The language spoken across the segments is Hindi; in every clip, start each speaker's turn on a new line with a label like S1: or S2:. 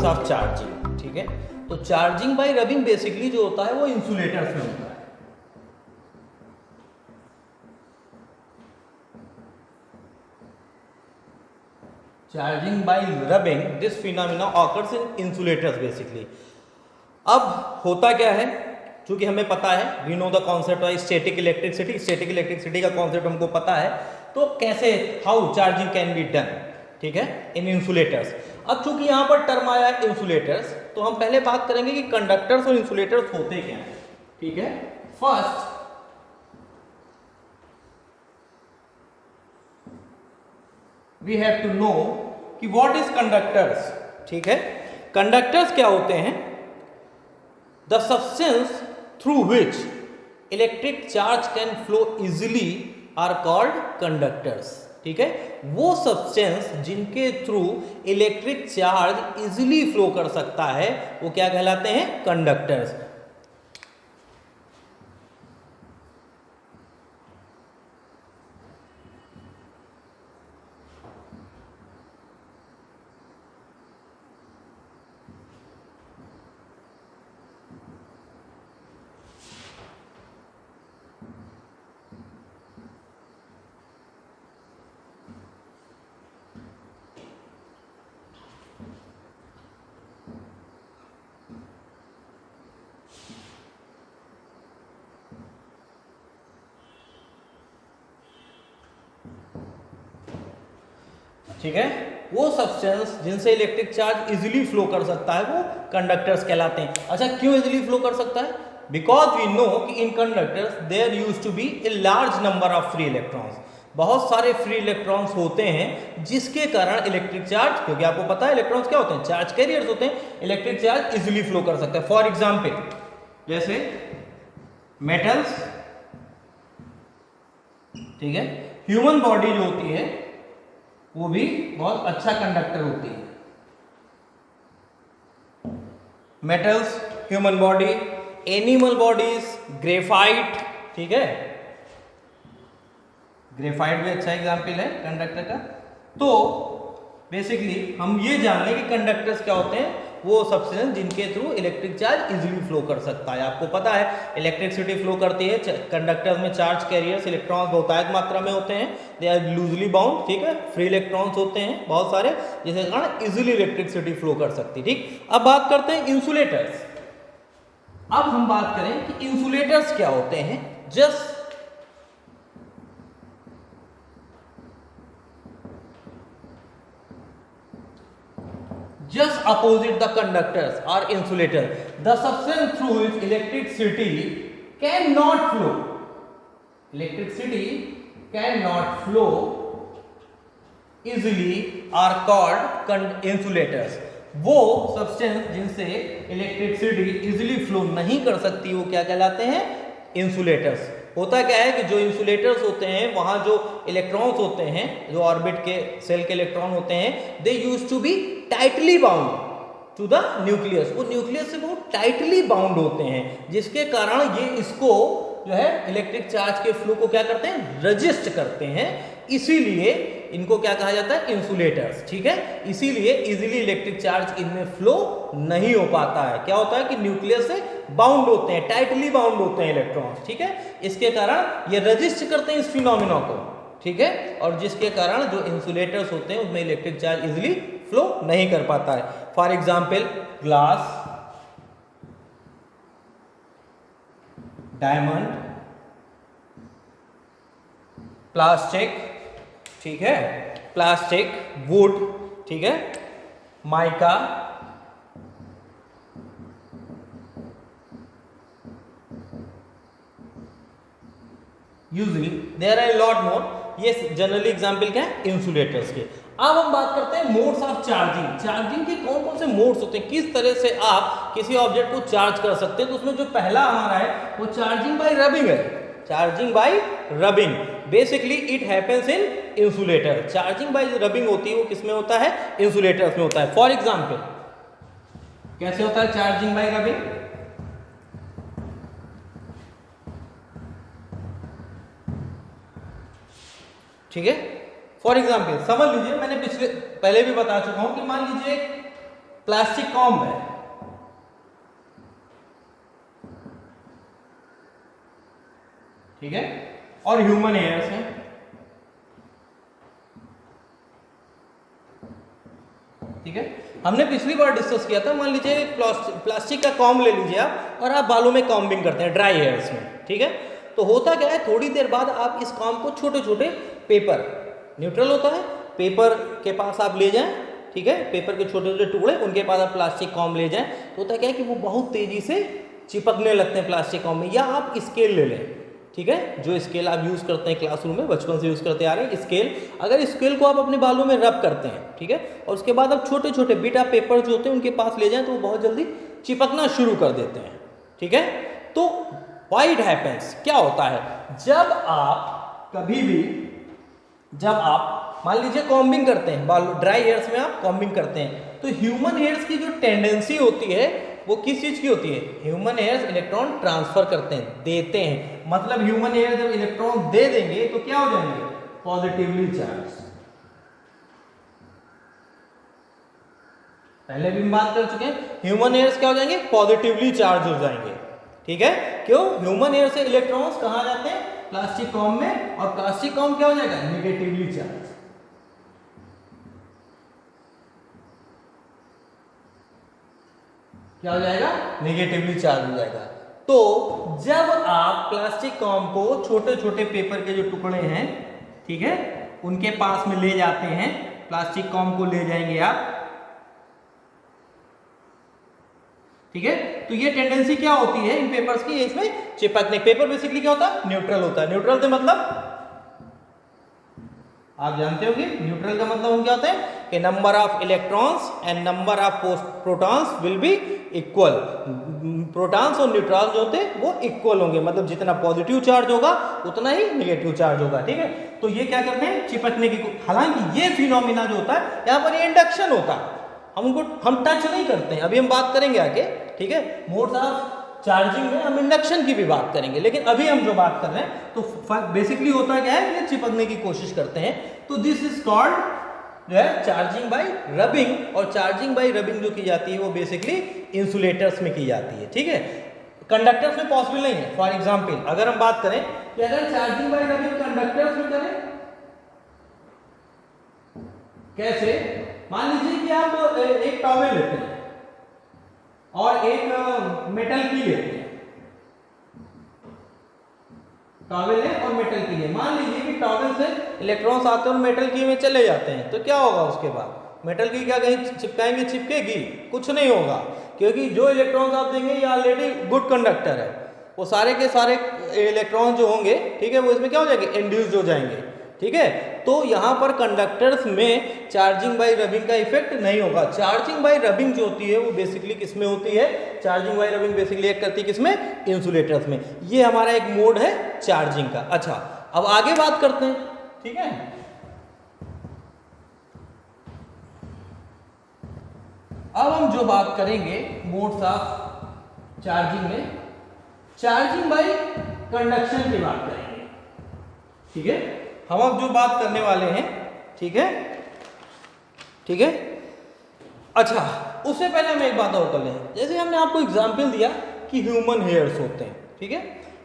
S1: मोड्स ऑफ चार्जिंग, ठीक है। तो चार्जिंग बाय रबिंग बेसिकली जो होता है वो इंसुलेटर्स में होता है। Charging by rubbing this phenomena occurs in insulators basically. अब होता क्या है, चूंकि हमें पता है, we know the concept of static electricity, static electricity का कॉन्सेप्ट हमको पता है, तो कैसे how charging can be done, ठीक है, इन इंसुलेटर्स। अब चूंकि यहां पर टर्म आया है इंसुलेटर्स, तो हम पहले बात करेंगे कि कंडक्टर्स और इंसुलेटर्स होते क्या हैं, ठीक है। First we have to know कि व्हाट इज कंडक्टर्स, ठीक है। कंडक्टर्स क्या होते हैं? The substance through which electric charge can flow easily are called conductors, ठीक है। वो सब्सटेंस जिनके through electric charge easily flow कर सकता है वो क्या कहलाते हैं? कंडक्टर्स। ठीक है, वो सब्सटेंस जिनसे इलेक्ट्रिक चार्ज इजीली फ्लो कर सकता है वो कंडक्टर्स कहलाते हैं। अच्छा, क्यों इजीली फ्लो कर सकता है? बिकॉज वी नो कि in conductors there used to be a large number of free electrons, बहुत सारे फ्री इलेक्ट्रॉन्स होते हैं जिसके कारण इलेक्ट्रिक चार्ज, क्योंकि आपको पता है इलेक्ट्रॉन्स क्या होते हैं? चार्ज कैरियर्स होते हैं, इलेक्ट्रिक चार्ज इजीली फ्लो कर सकता है। फॉर एग्जाम्पल जैसे मेटल्स, ठीक है, ह्यूमन बॉडी जो होती है वो भी बहुत अच्छा कंडक्टर होती है। Metals, human body, animal bodies, graphite, ठीक है, ग्रेफाइट भी अच्छा एग्जाम्पल है कंडक्टर का। तो बेसिकली हम ये जान लें कि कंडक्टर्स क्या होते हैं, वो सब्सटेंस जिनके through electric charge easily flow कर सकता है। आपको पता है इलेक्ट्रिसिटी फ्लो करती है, कंडक्टर्स में चार्ज कैरियर्स इलेक्ट्रॉन्स बहुतायत मात्रा में होते हैं, दे आर लूजली बाउंड, ठीक है, फ्री इलेक्ट्रॉन्स होते हैं बहुत सारे, जिसके कारण इजीली इलेक्ट्रिसिटी फ्लो कर सकती है, ठीक। अब बात करते हैं इंसुलेटर्स। अब हम बात करें कि इंसुलेटर्स क्या होते हैं। Just opposite the conductors or insulator, the substance through which electricity cannot flow, electricity cannot flow easily are called insulators। वो सब्सटेंस जिनसे इलेक्ट्रिसिटी इजीली फ्लो नहीं कर सकती वो क्या कहलाते हैं? इंसुलेटर्स। होता क्या है कि जो इंसुलेटर्स होते हैं वहां जो इलेक्ट्रॉन्स होते हैं, जो ऑर्बिट के सेल के इलेक्ट्रॉन होते हैं, they used to be tightly bound to the nucleus, वो न्यूक्लियस से बहुत टाइटली बाउंड होते हैं, जिसके कारण ये इसको जो है इलेक्ट्रिक चार्ज के फ्लो को क्या करते हैं? रजिस्ट करते हैं। इसीलिए इनको क्या कहा जाता है? इंसुलेटर्स, ठीक है। इसीलिए इजीली इलेक्ट्रिक चार्ज इनमें फ्लो नहीं हो पाता है। क्या होता है कि न्यूक्लियस से बाउंड होते हैं, टाइटली बाउंड होते हैं इलेक्ट्रॉन्स, ठीक है। इसके कारण ये रजिस्ट करते हैं इस फिनोमेना को, ठीक है, और जिसके कारण जो इंसुलेटर्स होते हैं उसमें इलेक्ट्रिक चार्ज इजीली फ्लो नहीं कर पाता है। For example glass, diamond, plastic, ठीक है, प्लास्टिक, वुड, ठीक है, mica, usually there are lot more. ये जनरली एग्जाम्पल क्या है? इंसुलेटर्स के। अब हम बात करते हैं मोड्स ऑफ चार्जिंग। चार्जिंग के कौन कौन से मोड्स होते हैं, किस तरह से आप किसी ऑब्जेक्ट को चार्ज कर सकते हैं। तो उसमें जो पहला हमारा है वो चार्जिंग बाय रबिंग है। Charging by rubbing basically it happens in insulator. Charging by rubbing होती है वो किसमें होता है? इंसुलेटर्स में होता है। फॉर एग्जाम्पल कैसे होता है चार्जिंग बाय रबिंग? ठीक है, फॉर एग्जाम्पल समझ लीजिए, मैंने पहले भी बता चुका हूं कि मान लीजिए प्लास्टिक कॉम्ब है, ठीक है, और ह्यूमन हेयर्स हैं, ठीक है। हमने पिछली बार डिस्कस किया था, मान लीजिए प्लास्टिक का कॉम्ब ले लीजिए आप और आप बालों में कॉम्बिंग करते हैं ड्राई हेयर्स में, ठीक है। तो होता क्या है, थोड़ी देर बाद आप इस कॉम्ब को छोटे छोटे पेपर, न्यूट्रल होता है, पेपर के पास आप ले जाएं, ठीक है, पेपर के छोटे छोटे टुकड़े, उनके पास आप प्लास्टिक कॉम्ब ले जाएं, तो होता क्या है कि वो बहुत तेजी से चिपकने लगते हैं प्लास्टिक कॉम्ब में। या आप स्केल ले लें, ठीक है, जो स्केल आप यूज़ करते हैं क्लासरूम में, बचपन से यूज़ करते आ रहे हैं स्केल, अगर स्केल को आप अपने बालों में रब करते हैं, ठीक है, और उसके बाद आप छोटे छोटे बिट ऑफ पेपर जो होते हैं उनके पास ले जाएं, तो वो बहुत जल्दी चिपकना शुरू कर देते हैं, ठीक है। तो व्हाई इट हैपेंस, क्या होता है, जब आप कभी भी, जब आप मान लीजिए कॉम्बिंग करते हैं, बाल ड्राई हेयर्स में आप कॉम्बिंग करते हैं, तो ह्यूमन हेयर्स की जो टेंडेंसी होती है वो किस चीज की होती है, ह्यूमन हेयर्स इलेक्ट्रॉन ट्रांसफर करते हैं, देते हैं, मतलब ह्यूमन हेयर जब इलेक्ट्रॉन दे देंगे तो क्या हो जाएंगे, पॉजिटिवली चार्ज। पहले भी हम बात कर चुके हैं, ह्यूमन हेयर्स क्या हो जाएंगे, पॉजिटिवली चार्ज हो जाएंगे, ठीक है। क्यों, ह्यूमन हेयर से इलेक्ट्रॉन्स कहां जाते हैं, प्लास्टिक कॉम्ब में, और प्लास्टिक कॉम्ब क्या हो जाएगा, नेगेटिवली चार्ज। क्या हो जाएगा, नेगेटिवली चार्ज हो जाएगा। तो जब आप प्लास्टिक कॉम्ब को छोटे छोटे पेपर के जो टुकड़े हैं, ठीक है, उनके पास में ले जाते हैं, प्लास्टिक कॉम्ब को ले जाएंगे आप, ठीक है, तो ये टेंडेंसी क्या होती है इन पेपर्स की, इसमें चिपकने। पेपर बेसिकली क्या होता है, न्यूट्रल होता है। न्यूट्रल से मतलब आप जानते होंगे, न्यूट्रल का मतलब क्या होता है कि number of electrons and number of protons will be equal. Protons और न्यूट्रॉन्स जो होते हैं वो इक्वल होंगे, मतलब जितना पॉजिटिव चार्ज होगा उतना ही नेगेटिव चार्ज होगा, ठीक है। तो ये क्या करते हैं, चिपकने की, हालांकि ये फिनोमिना जो होता है यहाँ पर ये इंडक्शन होता है, हम टच नहीं करते हैं, अभी हम बात करेंगे आगे, ठीक है, मोड्स ऑफ चार्जिंग में हम इंडक्शन की भी बात करेंगे, लेकिन अभी हम जो बात कर रहे हैं तो बेसिकली होता क्या है, ये चिपकने की कोशिश करते हैं। तो दिस इज कॉल्ड जो है चार्जिंग बाय रबिंग, और चार्जिंग बाय रबिंग जो की जाती है वो बेसिकली इंसुलेटर्स में की जाती है, ठीक है। कंडक्टर्स में पॉसिबल नहीं है। फॉर एग्जाम्पल अगर हम बात करें कि अगर चार्जिंग बाय रबिंग कंडक्टर्स में करें, कैसे, मान लीजिए कि आप एक टॉवेल लेते हैं और एक मेटल की लेते हैं, टॉवेल है और मेटल की है, मान लीजिए कि टॉवेल से इलेक्ट्रॉन्स आते हैं और मेटल की में चले जाते हैं, तो क्या होगा उसके बाद, मेटल की क्या कहीं चिपकाएंगे, चिपकेगी, कुछ नहीं होगा, क्योंकि जो इलेक्ट्रॉन्स आप देंगे ये ऑलरेडी गुड कंडक्टर है, वो सारे के सारे इलेक्ट्रॉन जो होंगे, ठीक है, वो इसमें क्या हो जाएंगे, इंड्यूस्ड हो जाएंगे, ठीक है। तो यहाँ पर कंडक्टर्स में चार्जिंग बाय रबिंग का इफेक्ट नहीं होगा। चार्जिंग बाय रबिंग जो होती है वो बेसिकली किसमें होती है, चार्जिंग बाय रबिंग बेसिकली एक करती है किसमें, इंसुलेटर्स में। ये हमारा एक मोड है चार्जिंग का। अच्छा, अब आगे बात करते हैं, ठीक है। अब हम जो बात करेंगे मोड्स ऑफ चार्जिंग में, चार्जिंग बाय कंडक्शन की बात करेंगे, ठीक है। हम अब जो बात करने वाले हैं, ठीक है, ठीक है। अच्छा, उससे पहले हम एक बात और कर लें, जैसे हमने आपको एग्जांपल दिया कि ह्यूमन हेयर्स होते हैं, ठीक है,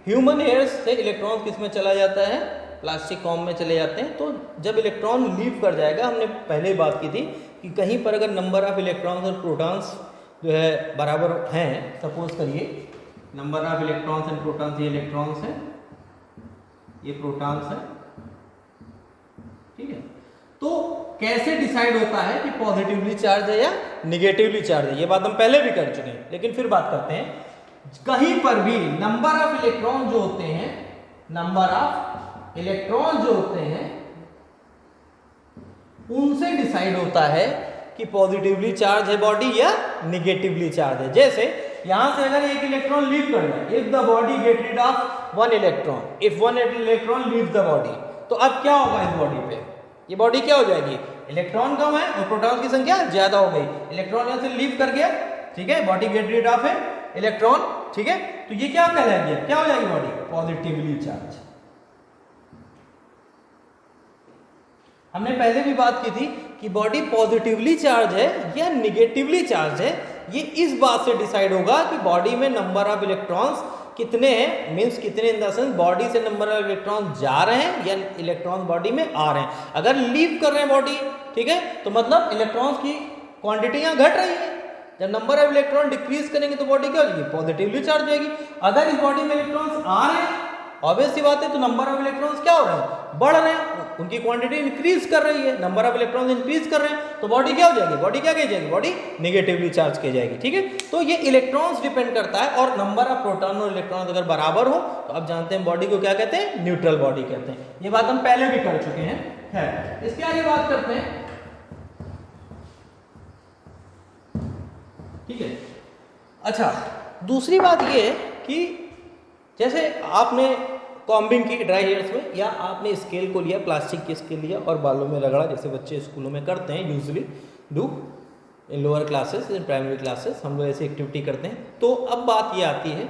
S1: ह्यूमन हेयर्स से इलेक्ट्रॉन किस में चला जाता है, प्लास्टिक कॉम्ब में चले जाते हैं। तो जब इलेक्ट्रॉन लीव कर जाएगा, हमने पहले ही बात की थी कि कहीं पर अगर नंबर ऑफ इलेक्ट्रॉन्स और प्रोटॉन्स जो है बराबर हैं, सपोज करिए number of electrons and protons, ये इलेक्ट्रॉन्स हैं, ये प्रोटॉन्स हैं, ठीक है। तो कैसे डिसाइड होता है कि पॉजिटिवली चार्ज है या निगेटिवली चार्ज है, ये बात हम पहले भी कर चुके हैं, लेकिन फिर बात करते हैं। कहीं पर भी नंबर ऑफ इलेक्ट्रॉन जो होते हैं, नंबर ऑफ इलेक्ट्रॉन जो होते हैं उनसे डिसाइड होता है कि पॉजिटिवली चार्ज है बॉडी या निगेटिवली चार्ज है। जैसे यहां से अगर एक इलेक्ट्रॉन लीव कर जाए, if the body get rid of one electron, if one electron leave the body, तो अब क्या होगा इस बॉडी पे, ये बॉडी क्या हो जाएगी, इलेक्ट्रॉन कम है और प्रोटॉन की संख्या ज्यादा हो गई, इलेक्ट्रॉन यहां से लीव कर गया, ठीक है, बॉडी गेट रिड ऑफ है इलेक्ट्रॉन, ठीक है। तो ये क्या कहलाएगी, क्या हो जाएगी बॉडी, पॉजिटिवली चार्ज। हमने पहले भी बात की थी कि बॉडी पॉजिटिवली चार्ज है या निगेटिवली चार्ज है, ये इस बात से डिसाइड होगा कि बॉडी में नंबर ऑफ इलेक्ट्रॉन्स कितने हैं, मीन्स कितने इन द सेंस बॉडी से नंबर ऑफ इलेक्ट्रॉन जा रहे हैं या इलेक्ट्रॉन बॉडी में आ रहे हैं। अगर लीव कर रहे हैं बॉडी, ठीक है, तो मतलब इलेक्ट्रॉन्स की क्वांटिटी यहाँ घट रही है। जब नंबर ऑफ इलेक्ट्रॉन डिक्रीज करेंगे तो बॉडी क्या हो जाएगी, पॉजिटिवली चार्ज हो जाएगी। अगर इस बॉडी में इलेक्ट्रॉन्स आ रहे हैं, ऑब्वियस सी बात है, तो नंबर ऑफ इलेक्ट्रॉन्स क्या हो रहे हैं, बढ़ रहे हैं, उनकी क्वांटिटी इंक्रीज कर रही है, नंबर ऑफ इलेक्ट्रॉन्स इंक्रीज कर रहे हैं, तो बॉडी क्या हो जाएगी, बॉडी क्या कही जाएगी, बॉडी नेगेटिवली चार्ज की जाएगी। ठीक है, तो ये इलेक्ट्रॉन्स डिपेंड करता है। और नंबर ऑफ प्रोटॉन और इलेक्ट्रॉन अगर बराबर हो तो आप जानते हैं बॉडी को क्या कहते हैं, न्यूट्रल बॉडी कहते हैं। ये बात हम पहले भी कर चुके हैं। है इसके आगे बात करते हैं। ठीक है, अच्छा, दूसरी बात ये है कि जैसे आपने कॉम्बिंग की ड्राई हेयर्स में, या आपने स्केल को लिया, प्लास्टिक की स्केल लिया और बालों में रगड़ा, जैसे बच्चे स्कूलों में करते हैं, usually do in lower classes, in primary classes हम लोग ऐसी एक्टिविटी करते हैं। तो अब बात ये आती है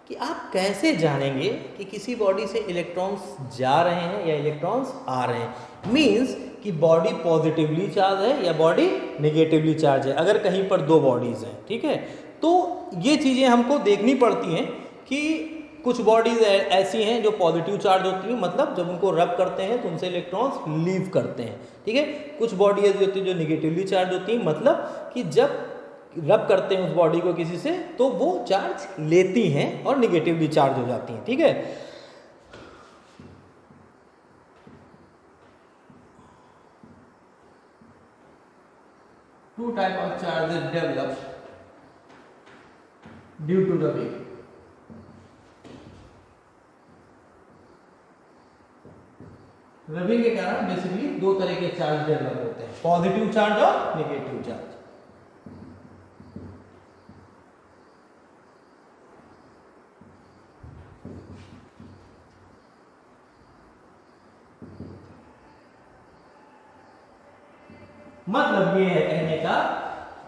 S1: कि आप कैसे जानेंगे कि किसी बॉडी से इलेक्ट्रॉन्स जा रहे हैं या इलेक्ट्रॉन्स आ रहे हैं, मीन्स कि बॉडी पॉजिटिवली चार्ज है या बॉडी नेगेटिवली चार्ज है। अगर कहीं पर दो बॉडीज़ हैं, ठीक है, तो ये चीज़ें हमको देखनी पड़ती हैं कि कुछ बॉडीज ऐसी हैं जो पॉजिटिव चार्ज होती हैं, मतलब जब उनको रब करते हैं तो उनसे इलेक्ट्रॉन्स लीव करते हैं। ठीक है, कुछ बॉडी ऐसी होती है जो नेगेटिवली चार्ज होती हैं, मतलब कि जब रब करते हैं उस बॉडी को किसी से तो वो चार्ज लेती हैं और नेगेटिवली चार्ज हो जाती हैं। ठीक है, two type of charges develop due to rubbing. Rubbing के कारण बेसिकली दो तरह के चार्ज डेवलप होते हैं, पॉजिटिव चार्ज और नेगेटिव चार्ज। मतलब ये है कहने का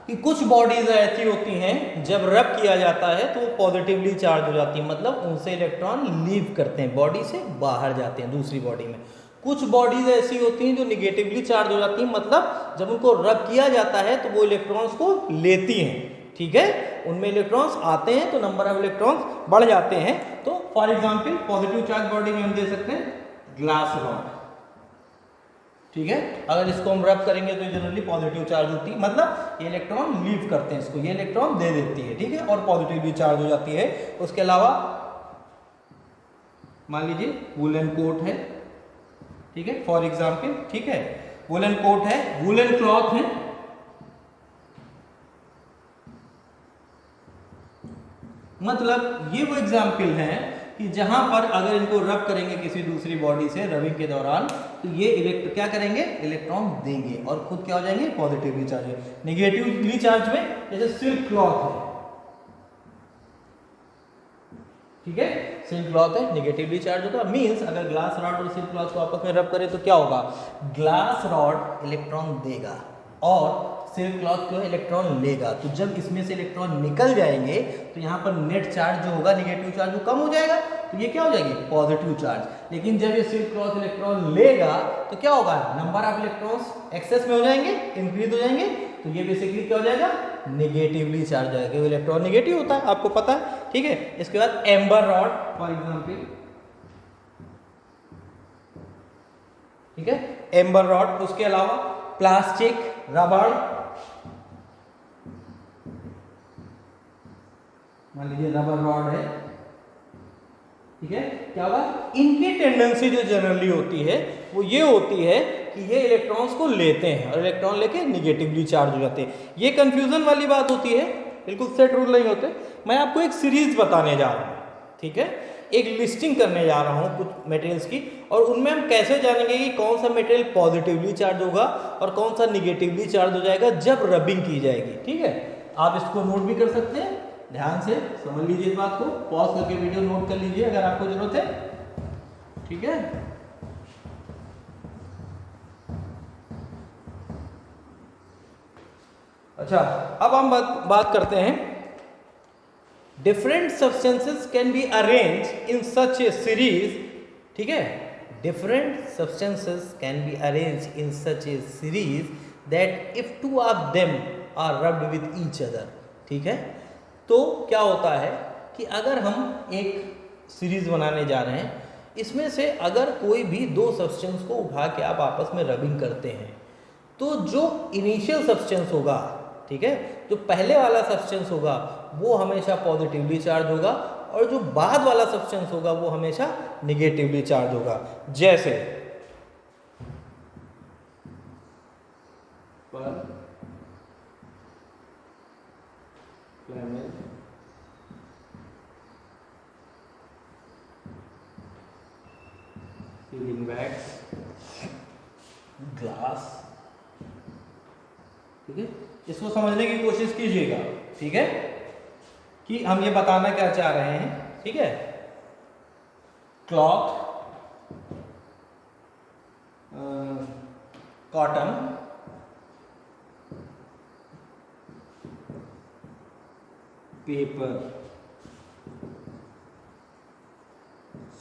S1: कि कुछ बॉडीज ऐसी होती हैं जब रब किया जाता है तो वो पॉजिटिवली चार्ज हो जाती है, मतलब उनसे इलेक्ट्रॉन लीव करते हैं, बॉडी से बाहर जाते हैं दूसरी बॉडी में। कुछ बॉडीज ऐसी होती हैं जो निगेटिवली चार्ज हो जाती हैं, मतलब जब उनको रब किया जाता है तो वो इलेक्ट्रॉन्स को लेती हैं। ठीक है, उनमें इलेक्ट्रॉन्स आते हैं तो नंबर ऑफ इलेक्ट्रॉन्स बढ़ जाते हैं। तो for example positive charge body में हम दे सकते हैं ग्लास रॉड। ठीक है, अगर इसको हम रब करेंगे तो जनरली पॉजिटिव चार्ज होती है, मतलब ये इलेक्ट्रॉन लीव करते हैं इसको, ये इलेक्ट्रॉन दे देती है। ठीक है, और पॉजिटिवली चार्ज हो जाती है। उसके अलावा मान लीजिए वुलन कोट है, ठीक है, फॉर एग्जाम्पल, ठीक है, वुलन कोट है, वुलन क्लॉथ है, मतलब ये वो एग्जाम्पल है कि जहां पर अगर इनको रब करेंगे किसी दूसरी बॉडी से रबिंग के दौरान तो ये क्या करेंगे, इलेक्ट्रॉन देंगे और खुद क्या हो जाएंगे, पॉजिटिवली चार्ज। नेगेटिवली चार्ज में जैसे सिल्क क्लॉथ है, ठीक है, सिल्क क्लॉथ है, नेगेटिवली चार्ज होता है। मींस अगर ग्लास रॉड और सिल्क क्लॉथ को आपस में रब करें तो क्या होगा, ग्लास रॉड इलेक्ट्रॉन देगा और सिल्क क्लॉथ को इलेक्ट्रॉन लेगा। तो जब इसमें से इलेक्ट्रॉन निकल जाएंगे तो यहाँ पर नेट चार्ज जो होगा, नेगेटिव चार्ज वो कम हो जाएगा, तो ये क्या हो जाएगी, पॉजिटिव चार्ज। लेकिन जब ये सिल्क क्लॉथ इलेक्ट्रॉन लेगा तो क्या होगा, नंबर ऑफ इलेक्ट्रॉन्स एक्सेस में हो जाएंगे, इंक्रीज हो जाएंगे, तो ये बेसिकली क्या हो जाएगा, नेगेटिवली चार्ज हो जाएगा। इलेक्ट्रॉन नेगेटिव होता है, आपको पता है। ठीक है, इसके बाद एम्बर रॉड फॉर एग्जाम्पल, ठीक है, एम्बर रॉड। उसके अलावा प्लास्टिक, रबड़, मान लीजिए रबर रॉड है, ठीक है, क्या होगा, इनकी टेंडेंसी जो जनरली होती है वो ये होती है कि ये इलेक्ट्रॉन्स को लेते हैं और इलेक्ट्रॉन लेके निगेटिवली चार्ज हो जाते हैं। ये कंफ्यूजन वाली बात होती है, बिल्कुल सेट रूल नहीं होते। मैं आपको एक सीरीज बताने जा रहा हूँ, ठीक है, एक लिस्टिंग करने जा रहा हूँ कुछ मटेरियल्स की, और उनमें हम कैसे जानेंगे कि कौन सा मटेरियल पॉजिटिवली चार्ज होगा और कौन सा निगेटिवली चार्ज हो जाएगा जब रबिंग की जाएगी। ठीक है, आप इसको नोट भी कर सकते हैं, ध्यान से समझ लीजिए इस बात को, पॉज करके वीडियो नोट कर लीजिए अगर आपको जरूरत है। ठीक है, अच्छा, अब हम बात करते हैं different substances can be arrange in such a series. ठीक है, different substances can be arrange in such a series that if two of them are rubbed with each other, ठीक है। तो क्या होता है कि अगर हम एक सीरीज बनाने जा रहे हैं, इसमें से अगर कोई भी दो सब्सटेंस को उठा के आप आपस में रबिंग करते हैं, तो जो इनिशियल सब्सटेंस होगा, ठीक है, जो पहले वाला सब्सटेंस होगा वो हमेशा पॉजिटिवली चार्ज होगा, और जो बाद वाला सब्सटेंस होगा वो हमेशा निगेटिवली चार्ज होगा। जैसे सीलिंग वैक्स, ग्लास, ठीक है। इसको समझने की कोशिश कीजिएगा, ठीक है, कि हम ये बताना क्या चाह रहे हैं, ठीक है। Cloth, cotton, paper,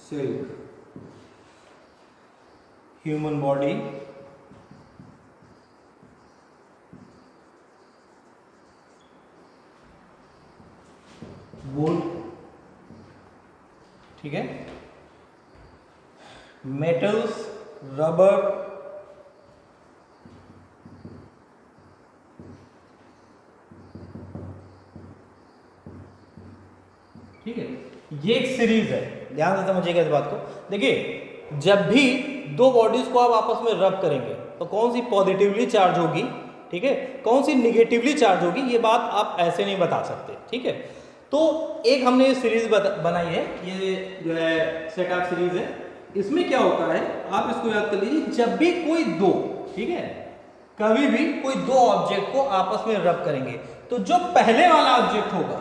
S1: silk, human body, would, ठीक है, मेटल्स, रबर, ठीक है। ये एक सीरीज है, ध्यान से समझिएगा इस बात को। देखिए, जब भी दो बॉडीज को आप आपस में रब करेंगे तो कौन सी पॉजिटिवली चार्ज होगी, ठीक है, कौन सी निगेटिवली चार्ज होगी, ये बात आप ऐसे नहीं बता सकते, ठीक है। तो एक हमने ये सीरीज बनाई है, ये जो है सेट ऑफ सीरीज है। इसमें क्या होता है, आप इसको याद कर लीजिए, जब भी कोई दो, ठीक है, कभी भी कोई दो ऑब्जेक्ट को आपस में रब करेंगे तो जो पहले वाला ऑब्जेक्ट होगा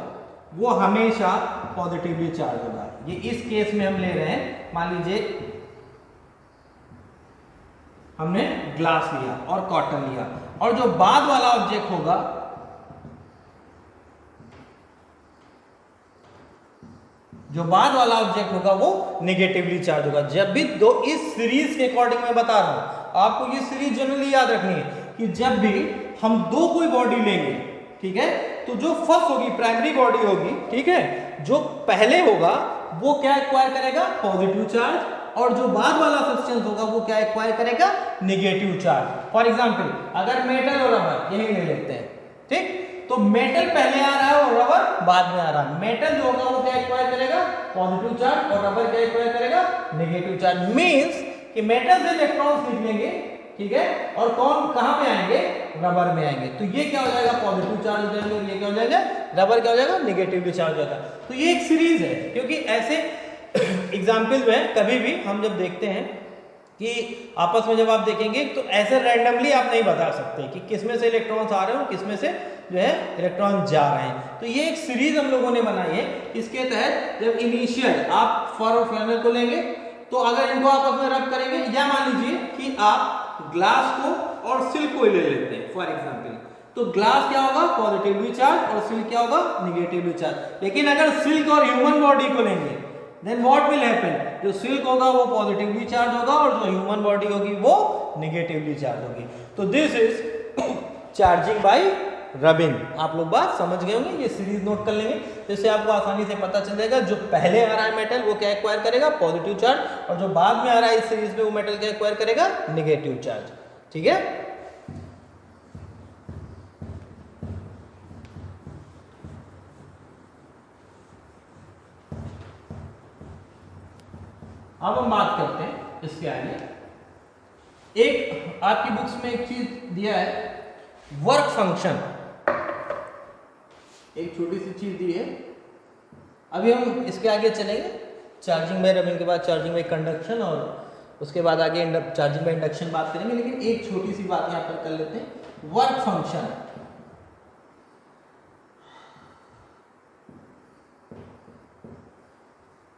S1: वो हमेशा पॉजिटिवली चार्ज होगा। ये इस केस में हम ले रहे हैं, मान लीजिए हमने ग्लास लिया और कॉटन लिया, और जो बाद वाला ऑब्जेक्ट होगा वो नेगेटिवली चार्ज होगा। जब भी दो, इस सीरीज के अकॉर्डिंग मैं बता रहा हूं आपको, ये सीरीज जनरली याद रखनी है कि जब भी हम दो कोई बॉडी लेंगे, ठीक है, तो जो फर्स्ट होगी प्राइमरी बॉडी होगी, ठीक है, जो पहले होगा वो क्या एक्वायर करेगा, पॉजिटिव चार्ज, और जो बाद वाला सब्सटेंस होगा वो क्या एक्वायर करेगा, नेगेटिव चार्ज। फॉर एग्जांपल, अगर मेटल और रबर यही ले लेते हैं, ठीक, तो मेटल पहले आ रहा है और रबर बाद में आ रहा है। मेटल जो होगा वो क्या एक्वायर करेगा, पॉजिटिव चार्ज, और रबर क्या एक्वायर करेगा, नेगेटिव चार्ज। मींस कि मेटल से इलेक्ट्रॉन्स निकलेंगे, ठीक है, और कौन कहां पे आएंगे, रबर में आएंगे। तो ये क्या हो जाएगा, पॉजिटिव चार्ज हो जाएगा, और ये क्या हो जाएगा, रबर क्या हो जाएगा, नेगेटिवली चार्ज हो जाएगा। तो ये एक सीरीज है, क्योंकि ऐसे एग्जाम्पल में कभी भी हम जब देखते हैं कि आपस में जब आप देखेंगे तो ऐसे रैंडमली आप नहीं बता सकते कि किसमें से इलेक्ट्रॉन्स आ रहे हैं और किसमें से जो है इलेक्ट्रॉन जा रहे हैं। तो ये एक सीरीज हम लोगों ने बनाई है। इसके तहत जब इनिशियल आप फॉर और फ्लैनल को लेंगे, तो अगर इनको आप अपने रब करेंगे, या मान लीजिए कि आप ग्लास को और सिल्क को ले लेते हैं फॉर एग्जांपल, तो ग्लास क्या होगा, पॉजिटिवली चार्ज, और सिल्क क्या होगा, निगेटिवली चार्ज। लेकिन अगर सिल्क और ह्यूमन बॉडी को लेंगे, देन व्हाट विल हैपन, जो सिल्क होगा वो पॉजिटिवली चार्ज होगा, और जो ह्यूमन बॉडी होगी वो नेगेटिवली चार्ज होगी। तो this is charging by rubbing. आप लोग बात समझ गए होंगे, ये सीरीज नोट कर लेंगे, जिससे आपको आसानी से पता चल जाएगा जो पहले आ रहा है मेटल वो क्या एक्वायर करेगा, पॉजिटिव चार्ज, और जो बाद में आ रहा है इस सीरीज में वो मेटल क्या एक्वायर करेगा, नेगेटिव चार्ज, ठीक है। अब हम बात करते हैं इसके आगे। एक आपकी बुक्स में एक चीज दिया है, वर्क फंक्शन, एक छोटी सी चीज दी है। अभी हम इसके आगे चलेंगे, चार्जिंग बाय रबिंग के बाद चार्जिंग बाय कंडक्शन, और उसके बाद आगे चार्जिंग बाय इंडक्शन बात करेंगे। लेकिन एक छोटी सी बात यहां पर कर लेते हैं, वर्क फंक्शन।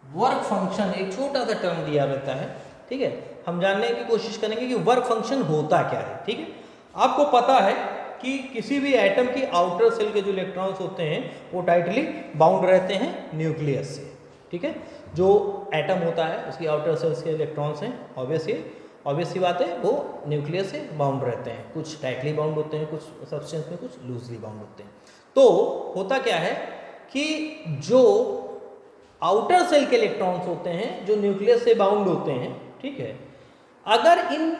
S1: वर्क फंक्शन एक छोटा सा टर्म दिया रहता है, ठीक है। हम जानने की कोशिश करेंगे कि वर्क फंक्शन होता क्या है, ठीक है। आपको पता है कि किसी भी एटम की आउटर सेल के जो इलेक्ट्रॉन्स होते हैं वो टाइटली बाउंड रहते हैं न्यूक्लियस से, ठीक है। जो एटम होता है उसकी आउटर सेल्स के इलेक्ट्रॉन्स हैं ऑब्वियसली, ऑब्वियस सी बात है वो न्यूक्लियस से बाउंड रहते हैं, कुछ टाइटली बाउंड होते हैं, कुछ सब्सटेंस में कुछ लूजली बाउंड होते हैं। तो होता क्या है कि जो आउटर सेल के इलेक्ट्रॉन्स होते हैं जो न्यूक्लियस से बाउंड होते हैं, ठीक है, अगर इन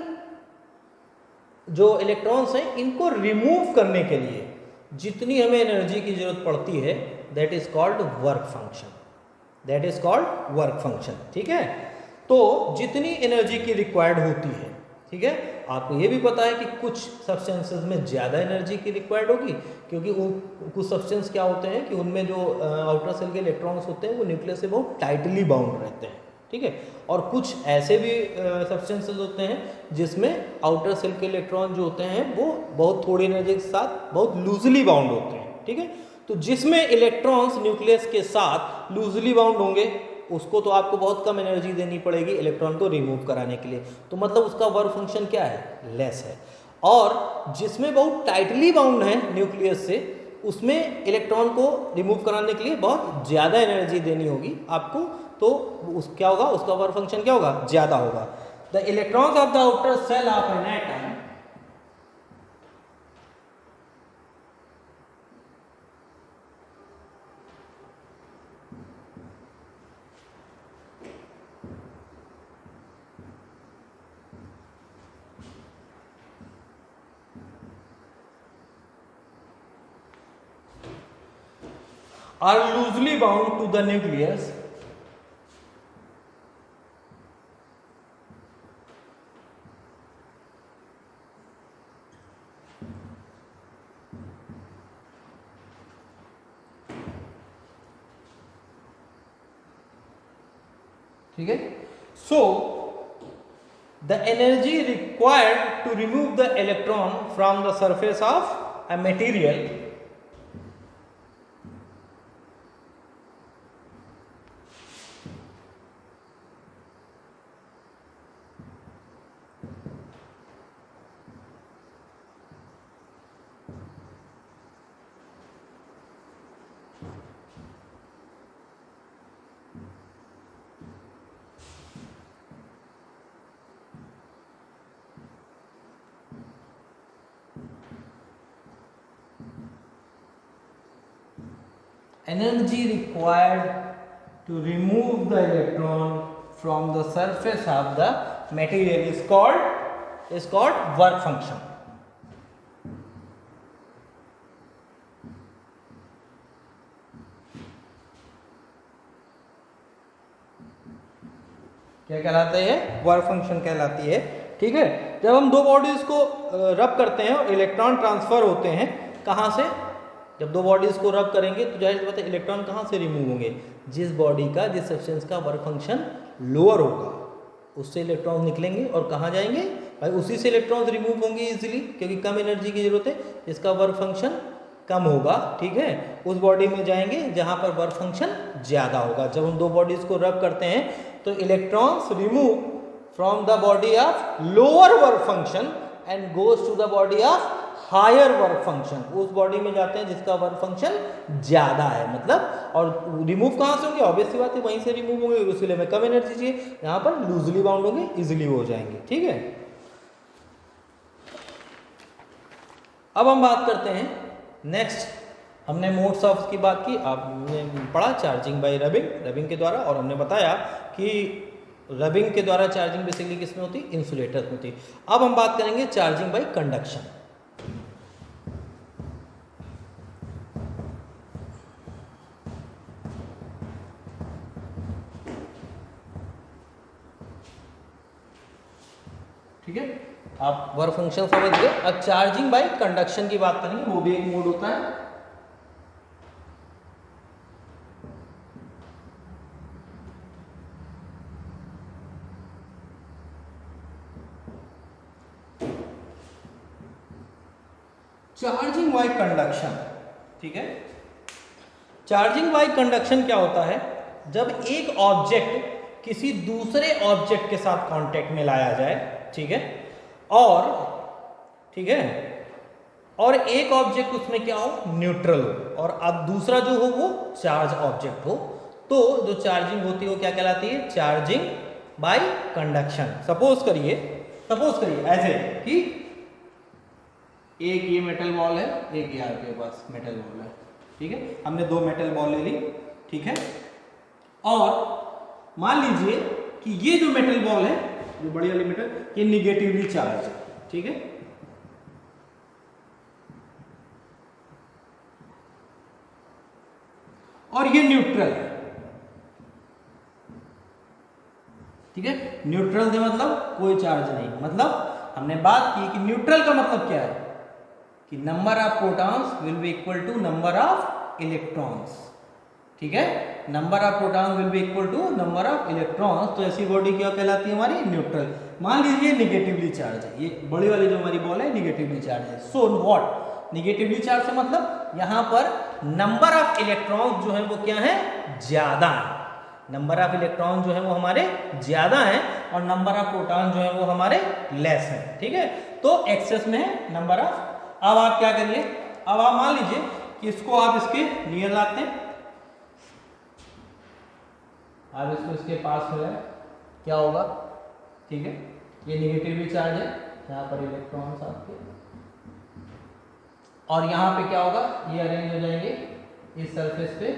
S1: जो इलेक्ट्रॉन्स हैं इनको रिमूव करने के लिए जितनी हमें एनर्जी की जरूरत पड़ती है that is called work function, that is called work function, ठीक है। तो जितनी एनर्जी की रिक्वायर्ड होती है, ठीक है, आपको ये भी पता है कि कुछ सब्सटेंसेस में ज़्यादा एनर्जी की रिक्वायर्ड होगी क्योंकि कुछ सब्सटेंस क्या होते हैं कि उनमें जो आउटर सेल के इलेक्ट्रॉन्स होते हैं वो न्यूक्लियस से बहुत टाइटली बाउंड रहते हैं, ठीक है, और कुछ ऐसे भी सब्सटेंसेस होते हैं जिसमें आउटर सेल के इलेक्ट्रॉन जो होते हैं वो बहुत थोड़ी एनर्जी के साथ बहुत लूजली बाउंड होते हैं, ठीक है। तो जिसमें इलेक्ट्रॉन्स न्यूक्लियस के साथ लूजली बाउंड होंगे उसको तो आपको बहुत कम एनर्जी देनी पड़ेगी इलेक्ट्रॉन को रिमूव कराने के लिए, तो मतलब उसका वर्क फंक्शन क्या है, लेस है। और जिसमें बहुत टाइटली बाउंड है न्यूक्लियस से उसमें इलेक्ट्रॉन को रिमूव कराने के लिए बहुत ज़्यादा एनर्जी देनी होगी आपको, तो क्या होगा, उसका वर्क फंक्शन क्या होगा, ज़्यादा होगा। The electrons of the outer shell of an atom are loosely bound to the nucleus ठीक है। So the energy required to remove the electron from the surface of a material energy required to remove the electron from the surface of the material is called work function। क्या कहलाता है, वर्क फंक्शन कहलाती है, ठीक है। जब हम दो बॉडीज को रब करते हैं और इलेक्ट्रॉन ट्रांसफर होते हैं, कहाँ से, जब दो बॉडीज को रब करेंगे तो जाहिर बात है इलेक्ट्रॉन कहाँ से रिमूव होंगे, जिस बॉडी का, जिस सब्सटेंस का वर्क फंक्शन लोअर होगा उससे इलेक्ट्रॉन निकलेंगे और कहाँ जाएंगे भाई, उसी से इलेक्ट्रॉन रिमूव होंगे इजीली क्योंकि कम एनर्जी की जरूरत है, जिसका वर्क फंक्शन कम होगा, ठीक है, उस बॉडी में जाएंगे जहाँ पर वर्क फंक्शन ज़्यादा होगा। जब हम दो बॉडीज को रब करते हैं तो electrons remove from the body of lower work function and goes to the body of higher work function, उस बॉडी में जाते हैं जिसका वर्क फंक्शन ज्यादा है, मतलब, और रिमूव कहाँ से होंगे, ऑब्वियस सी बात है वहीं से रिमूव होंगे, उसके में कम एनर्जी चाहिए, यहाँ पर लूजली बाउंड होंगे, इजिली हो जाएंगे, ठीक है। अब हम बात करते हैं नेक्स्ट, हमने मोड्स ऑफ की बात की, आपने पढ़ा चार्जिंग बाय रबिंग, रबिंग के द्वारा, और हमने बताया कि रबिंग के द्वारा चार्जिंग बेसिकली किसमें होती, इंसुलेटर में होती। अब हम बात करेंगे चार्जिंग बाय कंडक्शन। ठीक है, आप वर्क फंक्शन समझ गए। अब चार्जिंग बाय कंडक्शन की बात करेंगे, वो भी एक मोड होता है। चार्जिंग बाय कंडक्शन, ठीक है, चार्जिंग बाय कंडक्शन क्या होता है, जब एक ऑब्जेक्ट किसी दूसरे ऑब्जेक्ट के साथ कांटेक्ट में लाया जाए, ठीक है, और ठीक है, और एक ऑब्जेक्ट उसमें क्या हो, न्यूट्रल हो, और अब दूसरा जो हो वो चार्ज ऑब्जेक्ट हो, तो जो चार्जिंग होती है वो क्या कहलाती है, चार्जिंग बाय कंडक्शन। सपोज करिए सपोज करिए ऐसे कि एक ये मेटल बॉल है, एक ये आपके पास मेटल बॉल है, ठीक है। हमने दो मेटल बॉल ले ली, ठीक है। और मान लीजिए कि ये जो मेटल बॉल है, जो बड़ी वाली मेटल, ये निगेटिवली चार्ज है, ठीक है। और ये न्यूट्रल है, ठीक है। न्यूट्रल से मतलब कोई चार्ज नहीं। मतलब हमने बात की कि न्यूट्रल का मतलब क्या है कि number of protons will be equal to number of electrons, ठीक है। Number of protons will be equal to number of electrons. तो ऐसी बॉडी क्या कहलाती है हमारी? न्यूट्रल। मान लीजिए निगेटिवली चार्ज है, ये बड़ी वाली जो हमारी बॉल है निगेटिवली चार्ज है। So what? निगेटिवली चार्ज से मतलब यहाँ पर नंबर ऑफ इलेक्ट्रॉन्स जो है वो क्या है? ज्यादा है। नंबर ऑफ इलेक्ट्रॉन जो है वो हमारे ज्यादा है और नंबर ऑफ प्रोटॉन जो है वो हमारे लेस है, ठीक है। तो एक्सेस में है नंबर ऑफ। अब आप क्या करिए, अब आप मान लीजिए कि इसको आप इसके नियर लाते हैं, आप इसको इसके पास हो जाए, क्या होगा? ठीक है, ये निगेटिवली चार्ज है, यहाँ पर इलेक्ट्रॉन्स आपके, और यहाँ पे क्या होगा? ये अरेंज हो जाएंगे इस सरफेस पे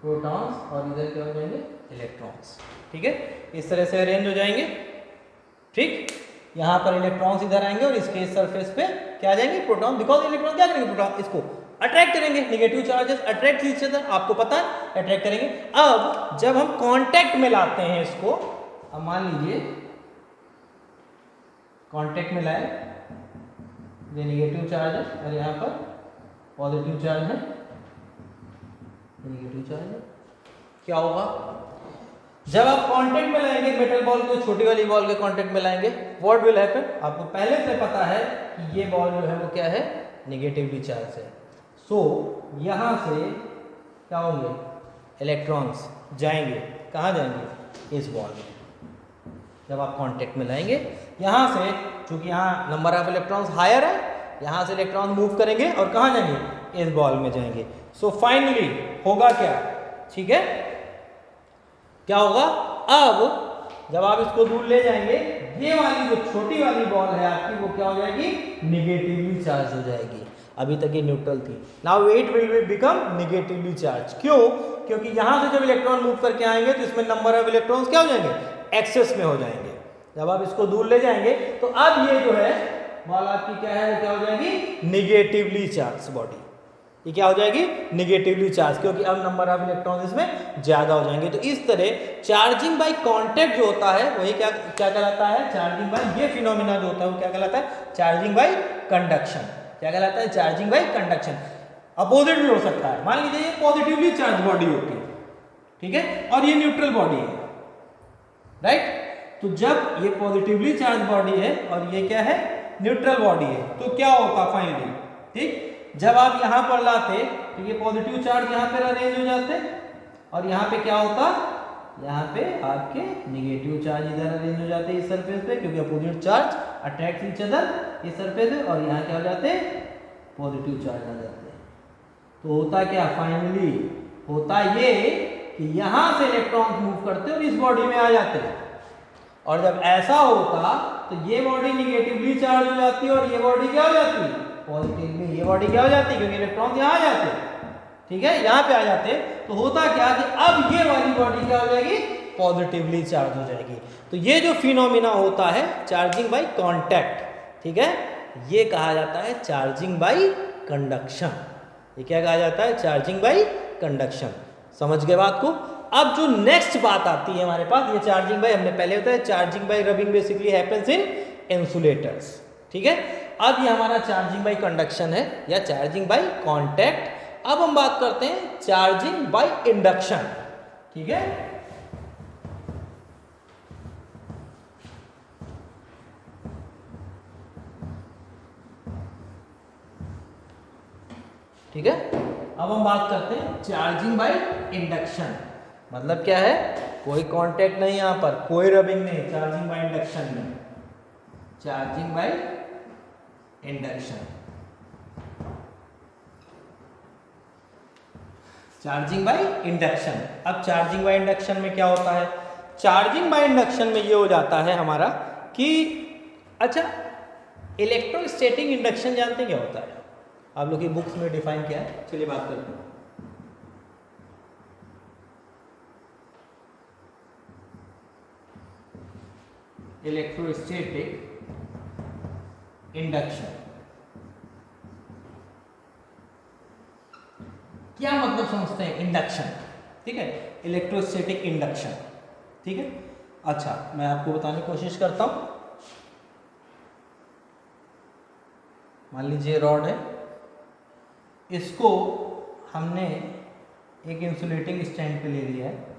S1: प्रोटॉन्स और इधर क्या हो जाएंगे? इलेक्ट्रॉन्स, ठीक है। इस तरह से अरेंज हो जाएंगे, ठीक। यहाँ पर इलेक्ट्रॉन्स इधर आएंगे और इसके इस सरफेस पे क्या आ जाएंगे? प्रोटॉन। बिकॉज इलेक्ट्रॉन क्या करेंगे? प्रोटॉन इसको अट्रैक्ट करेंगे। Negative charges attract each other, आपको पता है, अट्रैक्ट करेंगे। अब जब हम कांटेक्ट में लाते हैं इसको, अब मान लीजिए कांटेक्ट में लाए, ये निगेटिव चार्ज है और यहाँ पर पॉजिटिव चार्ज है, निगेटिव चार्ज है, क्या होगा? जब आप कांटेक्ट में लाएंगे मेटल बॉल को, छोटी वाली बॉल के कांटेक्ट में लाएंगे, व्हाट विल हैपन? आपको पहले से पता है कि ये बॉल जो है वो क्या है? निगेटिवली चार्ज है। सो यहां से क्या होंगे? इलेक्ट्रॉन्स जाएंगे, कहाँ जाएंगे? इस बॉल में। जब आप कांटेक्ट में लाएंगे, यहां से, चूंकि यहाँ नंबर ऑफ इलेक्ट्रॉन्स हायर है, यहां से इलेक्ट्रॉन मूव करेंगे और कहाँ जाएंगे? इस बॉल में जाएंगे। सो फाइनली होगा क्या? ठीक है, क्या होगा? अब जब आप इसको दूर ले जाएंगे, ये वाली जो छोटी वाली बॉल है आपकी, वो क्या हो जाएगी? निगेटिवली चार्ज हो जाएगी। अभी तक ये न्यूट्रल थी, now it will become negatively charge. क्यों? क्योंकि यहां से जब इलेक्ट्रॉन मूव करके आएंगे तो इसमें नंबर ऑफ इलेक्ट्रॉन्स क्या हो जाएंगे? एक्सेस में हो जाएंगे। जब आप इसको दूर ले जाएंगे तो अब ये जो है बॉल आपकी क्या है? क्या हो जाएगी? Negatively charge body. ये क्या हो जाएगी? निगेटिवली चार्ज, क्योंकि अब नंबर ऑफ इलेक्ट्रॉन इसमें ज्यादा हो जाएंगे। तो इस तरह चार्जिंग बाय कांटेक्ट जो होता है वही क्या कहलाता है? चार्जिंग बाय, ये फिनोमिना जो होता है वो क्या कहलाता है? Charging bye conduction. क्या कहलाता है? Charging bye conduction. अपोजिट भी हो सकता है, मान लीजिए ये पॉजिटिवली चार्ज बॉडी होती है, ठीक है, और ये न्यूट्रल बॉडी है, राइट। तो जब ये पॉजिटिवली चार्ज बॉडी है और ये क्या है? न्यूट्रल बॉडी है, तो क्या होता फाइनली? ठीक, जब आप यहां पर लाते तो ये पॉजिटिव चार्ज यहां पर अरेंज हो जाते और यहां पे क्या होता? यहाँ पे आपके निगेटिव चार्ज इधर अरेंज हो जाते हैं इस सरफेस पे, क्योंकि opposite charge attract each other इस सरफेस पे, और यहाँ क्या हो जाते हैं? पॉजिटिव चार्ज आ जाते हैं। तो होता क्या फाइनली? होता ये कि यहाँ से इलेक्ट्रॉन मूव करते और इस बॉडी में आ जाते हैं, और जब ऐसा होता तो ये बॉडी निगेटिवली चार्ज हो जाती है और ये बॉडी क्या हो जाती है? पॉजिटिवली। ये बॉडी क्या हो जाती है? क्योंकि इलेक्ट्रॉन यहाँ आ जाते हैं, ठीक है, यहाँ पे आ जाते। तो होता क्या कि अब ये वाली बॉडी क्या हो जाएगी? पॉजिटिवली चार्ज हो जाएगी। तो ये जो फिनोमिना होता है चार्जिंग बाय कांटेक्ट, ठीक है, ये कहा जाता है चार्जिंग बाय कंडक्शन। ये क्या कहा जाता है? Charging bye conduction. समझ गए बात को? अब जो नेक्स्ट बात आती है हमारे पास, ये चार्जिंग बाय हमने पहले बताया, charging by rubbing basically happens in insulators, ठीक है। अब ये हमारा चार्जिंग बाय कंडक्शन है या चार्जिंग बाय कांटेक्ट। अब हम बात करते हैं चार्जिंग बाय इंडक्शन, ठीक है। ठीक है, अब हम बात करते हैं चार्जिंग बाय इंडक्शन। मतलब क्या है? कोई कांटेक्ट नहीं, यहां पर कोई रबिंग नहीं, चार्जिंग बाय इंडक्शन में। Charging by induction, charging by induction. अब चार्जिंग बाय इंडक्शन में क्या होता है? चार्जिंग बाय इंडक्शन में ये हो जाता है हमारा कि अच्छा इलेक्ट्रोस्टैटिक इंडक्शन जानते क्या होता है? आप लोग की बुक्स में डिफाइन किया है, चलिए बात करते हैं। इलेक्ट्रोस्टैटिक इंडक्शन क्या मतलब समझते हैं? इंडक्शन, ठीक है, इलेक्ट्रोस्टैटिक इंडक्शन, ठीक है। अच्छा मैं आपको बताने की कोशिश करता हूं। मान लीजिए रॉड है, इसको हमने एक इंसुलेटिंग स्टैंड पे ले लिया है,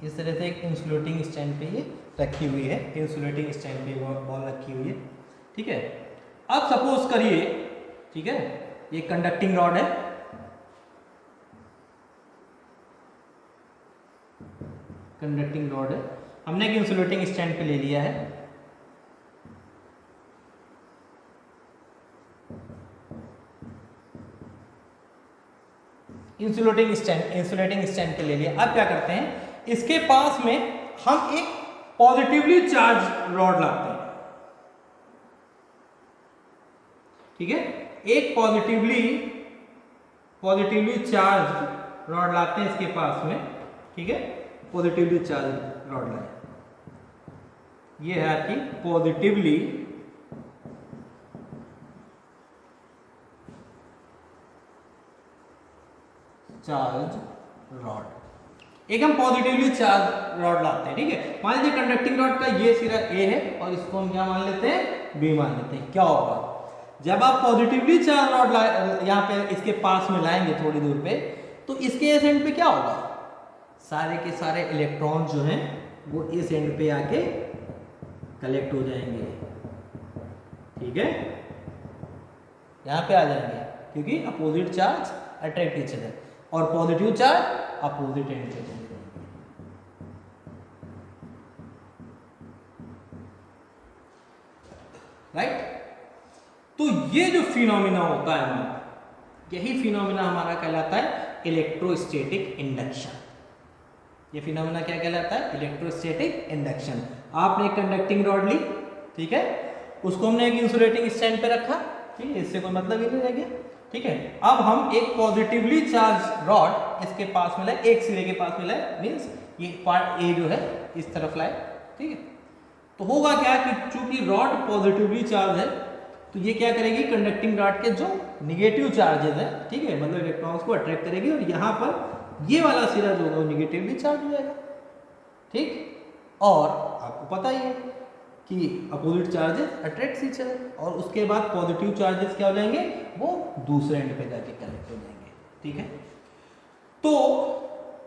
S1: इस तरह से एक इंसुलेटिंग स्टैंड पे ये रखी हुई है, इंसुलेटिंग स्टैंड पे बॉल रखी हुई है, ठीक है। अब सपोज करिए, ठीक है, ये कंडक्टिंग रॉड है, कंडक्टिंग रॉड है, हमने एक इंसुलेटिंग स्टैंड पे ले लिया है, इंसुलेटिंग स्टैंड पे ले लिया। अब क्या करते हैं, इसके पास में हम एक पॉजिटिवली चार्ज रॉड लाते हैं, ठीक है, एक पॉजिटिवली चार्ज रॉड लाते हैं इसके पास में, ठीक है, पॉजिटिवली चार्ज रॉड लाए, ये है आपकी पॉजिटिवली चार्ज रॉड, एक हम पॉजिटिवली चार्ज रॉड लाते हैं, ठीक है। मान लीजिए कंडक्टिंग रॉड का ये सिरा ए है और इसको हम क्या मान लेते हैं? बी मान लेते हैं। क्या होगा जब आप पॉजिटिवली चार्ज रॉड यहाँ पे इसके पास में लाएंगे थोड़ी दूर पे, तो इसके इस एंड पे क्या होगा? सारे के सारे इलेक्ट्रॉन जो हैं वो इस एंड पे आके कलेक्ट हो जाएंगे, ठीक है, यहाँ पे आ जाएंगे, क्योंकि opposite charge attract each other और पॉजिटिव चार्ज अपोजिट एंड पे जाएंगे, राइट। तो ये जो फिनोमिना होता है हमारा, यही फिनोमिना हमारा कहलाता है इलेक्ट्रोस्टैटिक इंडक्शन। ये फिनोमिना क्या कहलाता है? Electrostatic induction. आपने एक कंडक्टिंग रॉड ली, ठीक है, उसको हमने एक इंसुलेटिंग स्टैंड पे रखा, ठीक है, इससे कोई मतलब ही नहीं रह गया, ठीक है। अब हम एक पॉजिटिवली चार्ज रॉड इसके पास में लाए, एक सिरे के पास में लाए, मीन्स ये पार्ट ए जो है इस तरफ लाए, ठीक है। तो होगा क्या कि चूंकि रॉड पॉजिटिवली चार्ज है, तो ये क्या करेगी? कंडक्टिंग रॉड के जो निगेटिव चार्जेस है, ठीक है, मतलब इलेक्ट्रॉन्स को अट्रैक्ट करेगी और यहाँ पर ये वाला सिरा जो होगा वो निगेटिवली चार्ज हो जाएगा, ठीक। और आपको पता ही है कि opposite charges attract each other, और उसके बाद पॉजिटिव चार्जेस क्या हो जाएंगे? वो दूसरे एंड पे जाके कलेक्ट हो जाएंगे, ठीक है। तो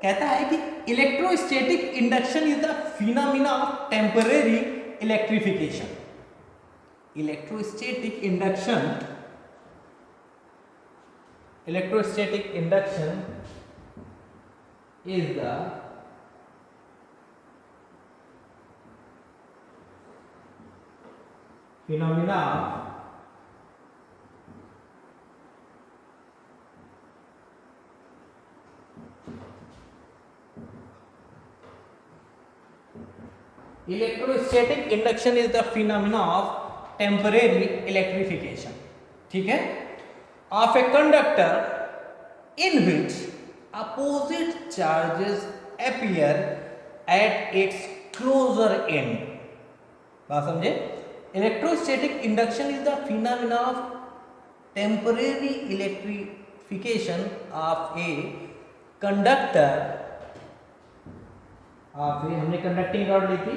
S1: कहता है कि electrostatic induction is the phenomena of temporary electrification. Electrostatic induction is the phenomena of electrostatic induction is the phenomena of temporary electrification, ठीक है, of a conductor in which opposite charges appear at its closer end। बात समझे? Electrostatic induction is the phenomena of temporary electrification of a conductor, हमने कंडक्टिंग रॉड ली थी,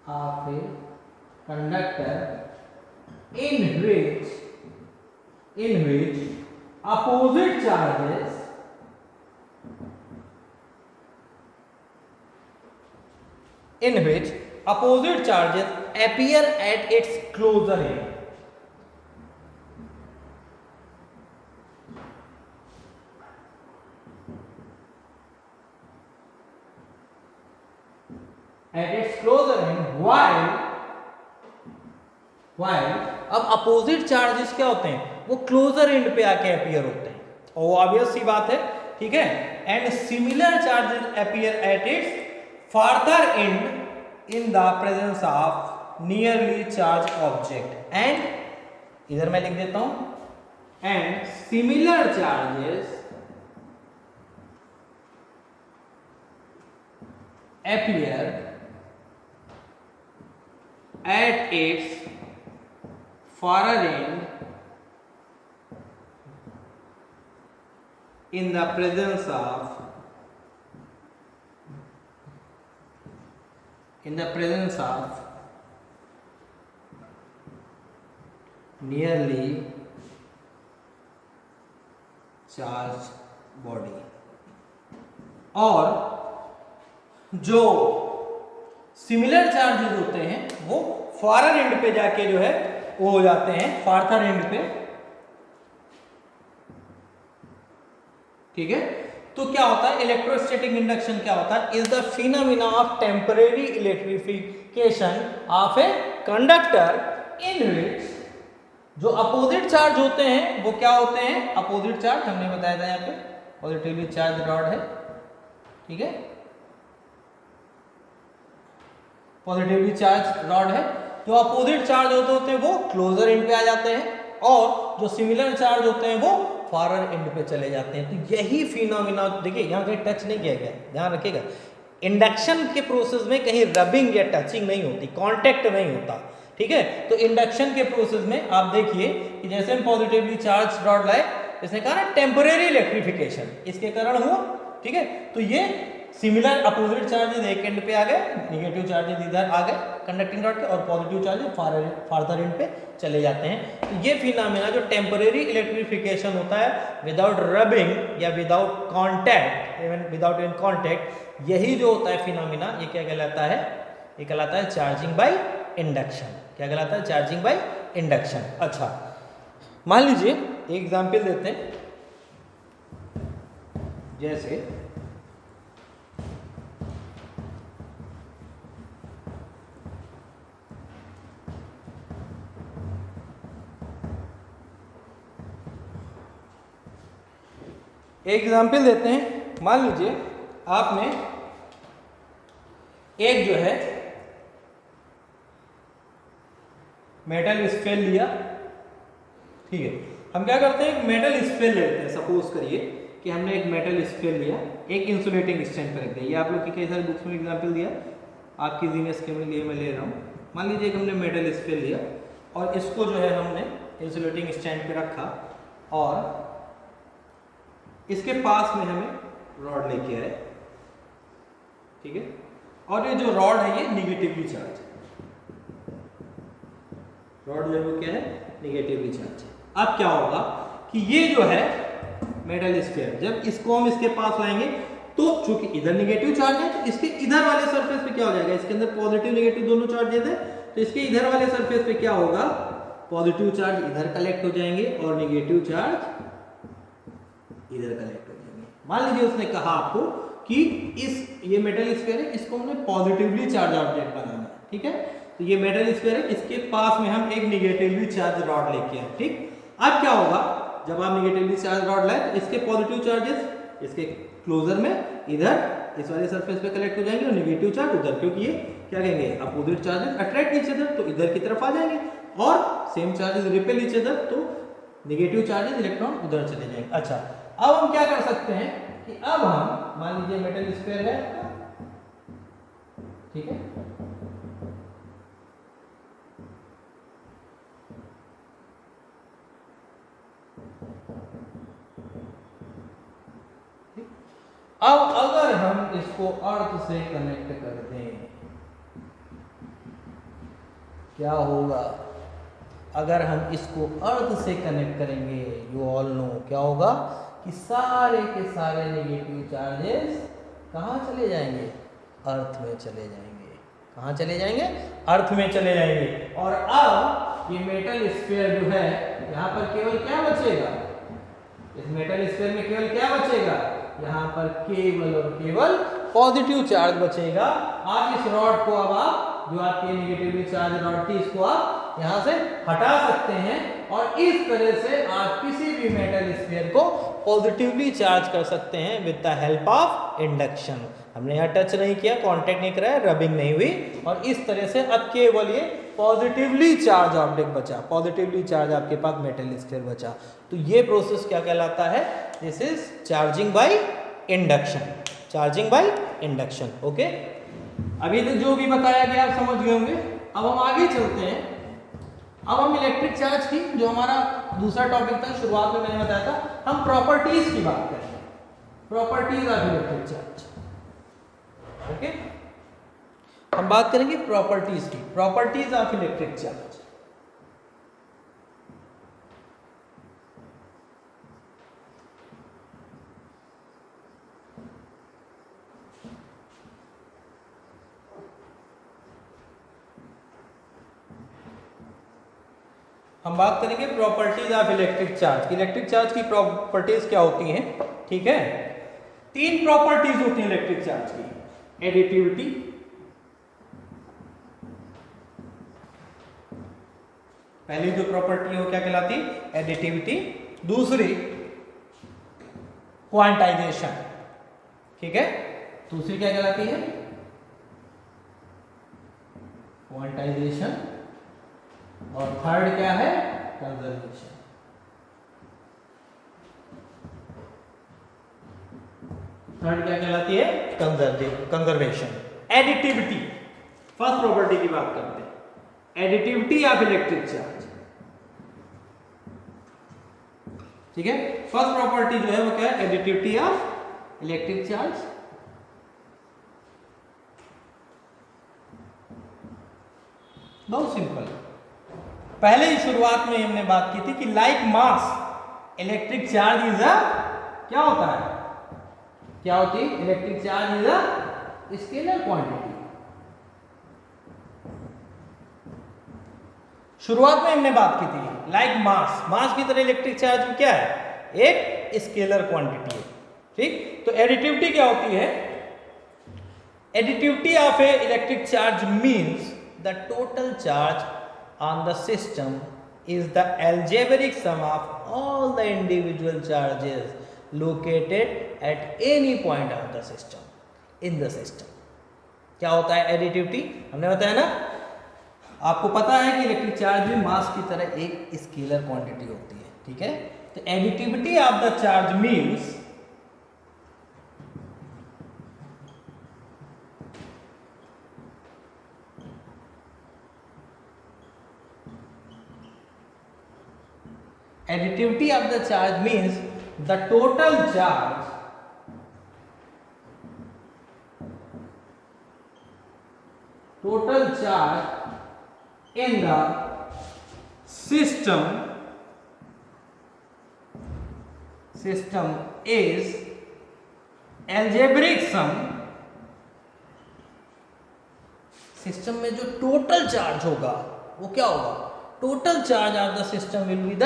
S1: of a conductor in which opposite charges appear at its closer end। At its closer end, while अब अपोजिट चार्जेस क्या होते हैं? वो क्लोजर एंड पे आके अपीयर होते हैं, और वो ऑब्वियस सी बात है, ठीक है। And similar charges appear at its farther and in the presence of nearly charge object and इधर मैं लिख देता हूं and similar charges appear at its farther end in the presence of nearly charged body और जो सिमिलर चार्जेस होते हैं वो फारर एंड पे जाके जो है वो हो जाते हैं फार्थर एंड पे, ठीक है। तो क्या होता है इलेक्ट्रोस्टैटिक इंडक्शन क्या होता है, is the phenomena of temporary electrification of a conductor in which जो अपोजिट चार्ज होते हैं वो क्या होते हैं, अपोजिट चार्ज हमने बताया था यहाँ पे पॉजिटिवली चार्ज रॉड है, ठीक है, पॉजिटिवली चार्ज रॉड है। जो अपोजिट चार्ज होते हैं वो क्लोजर एंड पे आ जाते हैं और जो सिमिलर चार्ज होते हैं वो फारर एंड पे चले जाते हैं। तो यही फिनोमेना देखिए यहाँ कहीं टच नहीं किया गया, ध्यान रखिएगा। इंडक्शन के प्रोसेस में कहीं रबिंग या टचिंग नहीं होती, कांटेक्ट नहीं होता, ठीक है। तो इंडक्शन के प्रोसेस में आप देखिए कि जैसे हम पॉजिटिवली चार्ज रॉड लाए, इसने कहा ना टेम्परेरी इलेक्ट्रिफिकेशन इसके कारण हुआ, ठीक है। तो ये सिमिलर अपोजिट चार्जेस एक एंड पे आ गए, नेगेटिव चार्जेस इधर आ गए कंडक्टिंग रॉड के और पॉजिटिव चार्जेस फार्दर एंड पे चले जाते हैं। तो ये फिनोमेना जो टेम्परेरी इलेक्ट्रिफिकेशन होता है विदाउट रबिंग या without contact, even without in contact, यही जो होता है फिनोमेना ये क्या कहलाता है, ये कहलाता है चार्जिंग बाय इंडक्शन। क्या कहलाता है, चार्जिंग बाय इंडक्शन। अच्छा मान लीजिए एक एग्जाम्पल देते हैं, जैसे एक एग्जाम्पल देते हैं, मान लीजिए आपने एक जो है मेटल स्फेयर लिया, ठीक है। हम क्या करते हैं, एक मेटल स्फेयर लेते हैं। सपोज करिए कि हमने एक मेटल स्फेयर लिया, एक इंसुलेटिंग स्टैंड पर रख दिया। ये आप लोग की कई सारी बुक्स में एग्जाम्पल दिया, आपकी जीनियस के लिए मैं ले रहा हूँ। मान लीजिए कि हमने मेटल स्फेयर लिया और इसको जो है हमने इंसुलेटिंग स्टैंड पे रखा और इसके पास में हमें रॉड लेके आए, ठीक है। और ये जो रॉड है ये निगेटिवली चार्ज है, रॉड जो है क्या है, निगेटिवली चार्ज है। अब क्या होगा कि ये जो है मेटल स्फीयर, जब इसको हम इसके पास लाएंगे तो चूंकि इधर निगेटिव चार्ज है तो इसके इधर वाले सरफेस पे क्या हो जाएगा, इसके अंदर पॉजिटिव निगेटिव दोनों चार्जेस है, तो इसके इधर वाले सरफेस पे क्या होगा, पॉजिटिव चार्ज इधर कलेक्ट हो जाएंगे और निगेटिव चार्ज इधर कलेक्ट हो जाएंगे। मान लीजिए उसने कहा आपको कि ये मेटल स्फीयर है, इसको हमने पॉजिटिवली चार्ज ऑब्जेक्ट बनाना है, ठीक है। तो ये मेटल स्फीयर है, इसके पास में हम एक निगेटिवली चार्ज रॉड लेके आए, ठीक। अब क्या होगा, जब आप निगेटिवली चार्ज रॉड लाए तो इसके पॉजिटिव चार्जेस इसके क्लोजर में इधर इस वाले सरफेस पे कलेक्ट हो जाएंगे और निगेटिव चार्ज उधर, क्योंकि ये क्या कहेंगे, opposite charges attract each other, तो इधर की तरफ आ जाएंगे और same charges repel each other, तो नेगेटिव चार्जेस इलेक्ट्रॉन उधर चले जाएंगे। अच्छा अब हम क्या कर सकते हैं कि अब हम मान लीजिए मेटल स्फीयर है, ठीक है, अब अगर हम इसको अर्थ से कनेक्ट कर दें, क्या होगा, अगर हम इसको अर्थ से कनेक्ट करेंगे, यू ऑल नो क्या होगा कि सारे के सारे नेगेटिव चार्जेस कहाँ चले जाएंगे, अर्थ में चले जाएंगे। कहाँ चले जाएंगे, अर्थ में चले जाएंगे। और अब ये मेटल स्फीयर जो है यहाँ पर केवल क्या बचेगा, इस मेटल स्फीयर में केवल क्या बचेगा, यहाँ पर केवल और केवल पॉजिटिव चार्ज बचेगा। आप इस रॉड को अब आप जो आपकी नेगेटिवली चार्ज रॉड थी इसको आप यहाँ से हटा सकते हैं और इस तरह से आप किसी भी मेटल स्फीयर को पॉजिटिवली चार्ज कर सकते हैं with the help of induction. हमने यहाँ टच नहीं किया, कांटेक्ट नहीं कराया, रबिंग नहीं हुई, और इस तरह से अब केवल ये पॉजिटिवली चार्ज ऑब्जेक्ट बचा, पॉजिटिवली चार्ज आपके पास मेटल स्फीयर बचा। तो ये प्रोसेस क्या कहलाता है? This is charging by induction, charging by induction. Okay, अभी तक जो भी बताया गया आप समझ गए होंगे। अब हम आगे चलते हैं। अब हम इलेक्ट्रिक चार्ज की, जो हमारा दूसरा टॉपिक था, शुरुआत में मैंने बताया था, हम प्रॉपर्टीज की बात करेंगे, properties of electric charge. Okay, हम बात करेंगे प्रॉपर्टीज की, प्रॉपर्टीज ऑफ इलेक्ट्रिक चार्ज। हम बात करेंगे properties of electric charge. Electric charge की प्रॉपर्टीज क्या होती हैं? ठीक है, तीन प्रॉपर्टीज होती हैं इलेक्ट्रिक चार्ज की। एडिटिविटी, पहली जो प्रॉपर्टी है वो क्या कहलाती है? एडिटिविटी। दूसरी क्वांटाइजेशन, ठीक है, दूसरी क्या कहलाती है? क्वांटाइजेशन। और थर्ड क्या है? कंजर्वेशन। थर्ड क्या कहलाती है? कंजर्वेशन। एडिटिविटी, फर्स्ट प्रॉपर्टी की बात करते हैं, एडिटिविटी ऑफ इलेक्ट्रिक चार्ज। ठीक है, फर्स्ट प्रॉपर्टी जो है वो क्या है? Additivity of electric charge. बहुत सिंपल। पहले ही शुरुआत में हमने बात की थी कि like mass electric charge is a, क्या होता है, क्या होती है? Electric charge is a scalar quantity. शुरुआत में हमने बात की थी लाइक मास, मास की तरह इलेक्ट्रिक चार्ज क्या है? एक स्केलर क्वांटिटी है। ठीक, तो एडिटिविटी क्या होती है? Additivity of A electric charge means the total charge on the system is the algebraic sum of all the individual charges located at any point of the system in the system। क्या होता है एडिटिविटी? हमने बताया ना, आपको पता है कि इलेक्ट्रिक चार्ज भी मास की तरह एक स्केलर क्वांटिटी होती है। ठीक है, तो additivity of the charge means additivity of the charge means the total charge in the system is algebraic sum। System में जो टोटल चार्ज होगा वो क्या होगा? Total charge of the system will be the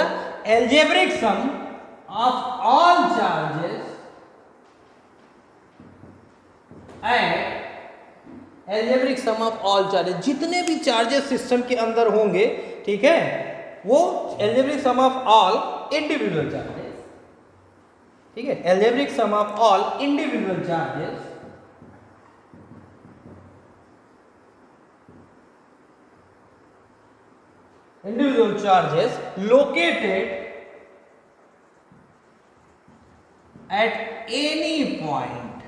S1: algebraic sum of all charges at algebraic sum of all charges, जितने भी चार्जेस सिस्टम के अंदर होंगे, ठीक है, वो algebraic sum of all individual charges, ठीक है, algebraic sum of all individual charges located at any point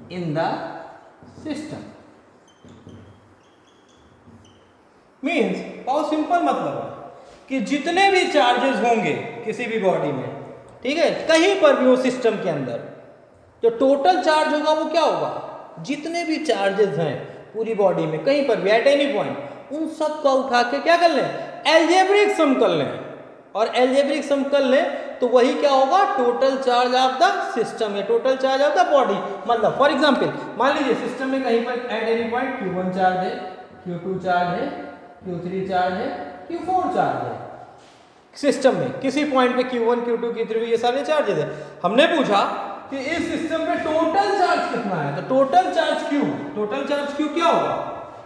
S1: in the system means बहुत सिंपल मतलब है कि जितने भी चार्जेस होंगे किसी भी बॉडी में, ठीक है, कहीं पर भी वो सिस्टम के अंदर, जो टोटल चार्ज होगा वो क्या होगा? जितने भी चार्जेस हैं पूरी बॉडी में कहीं पर भी एट एनी पॉइंट, उन सब को उठा के क्या कर लें? एल्जेब्रिक सम कर लें, और एल्जेब्रिक सम कर लें तो वही क्या होगा? Total charge of the system या total charge of the body. मतलब फॉर एग्जांपल मान लीजिए सिस्टम में कहीं पर at any point Q1 charge है, Q2 चार्ज है, Q3 चार्ज है, Q4 चार्ज है। सिस्टम में किसी पॉइंट पे Q1, Q2, Q3 ये सारे चार्जेस है। हमने पूछा कि इस सिस्टम पे टोटल चार्ज कितना है, तो टोटल चार्ज Q क्या होगा?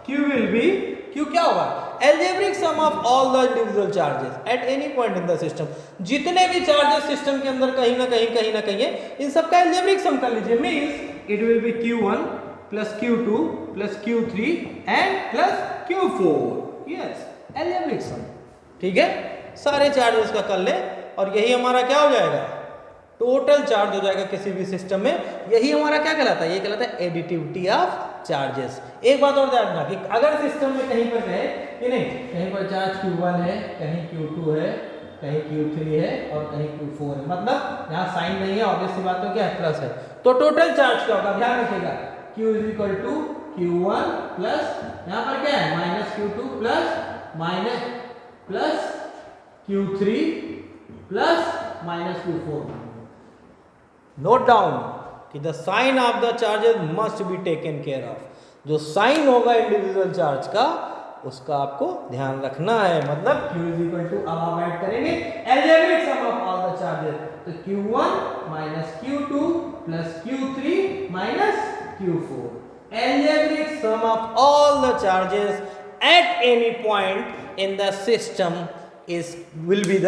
S1: Q विल बी, Q क्या होगा? algebraic sum of all the individual charges at any point in the system, जितने भी चार्जेस सिस्टम के अंदर कहीं ना कहीं है, इन सबका एल्जेब्रिक सम कर लीजिए। Means it will be q1 plus q2 plus q3 and plus q4। Yes, algebraic sum. ठीक है, सारे चार्जेस का कर ले और यही हमारा क्या हो जाएगा, टोटल चार्ज हो जाएगा किसी भी सिस्टम में। यही हमारा क्या कहलाता है, ये कहलाता है एडिटिविटी ऑफ चार्जेस। एक बात और ध्यान रखना कि अगर सिस्टम में कहीं पर कहे कि नहीं, कहीं पर चार्ज q1 है, कहीं q2 है, कहीं q3 है और कहीं q4 है, मतलब यहाँ साइन नहीं है, ऑब्वियस सी बात है, क्या है, प्लस है, तो टोटल चार्ज क्या होगा, ध्यान रखिएगा, q is equal to q1 plus यहाँ पर क्या है minus q2 plus q3 plus minus q4। Note down कि the sign of the charges must be taken care of. जो साइन होगा इंडिविजुअल चार्ज का उसका आपको ध्यान रखना है। मतलब q इज इक्वल टू, अब आप ऐड करेंगे algebraic sum of all the charges, तो q1 minus q2 plus q3 minus q4। Algebraic sum of all the charges at any point in the system is will be the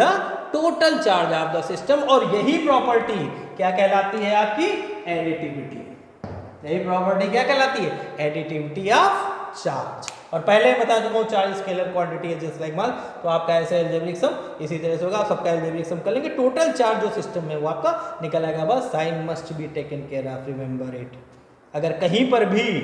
S1: total charge of the system. और यही प्रॉपर्टी क्या कहलाती है, आपकी एडिटिविटी। यही प्रॉपर्टी क्या कहलाती है, एडिटिविटी ऑफ चार्ज। और पहले बता चुका हूं चार्ज स्केलर क्वांटिटी है जस्ट लाइक मास, तो आपका ऐसे एल्जेब्रिक सम इसी तरह से होगा, आप सबका एल्जेब्रिक सम कर लेंगे, टोटल चार्ज जो सिस्टम में वो आपका निकल आएगा। बस sign must be taken care of, remember it. अगर कहीं पर भी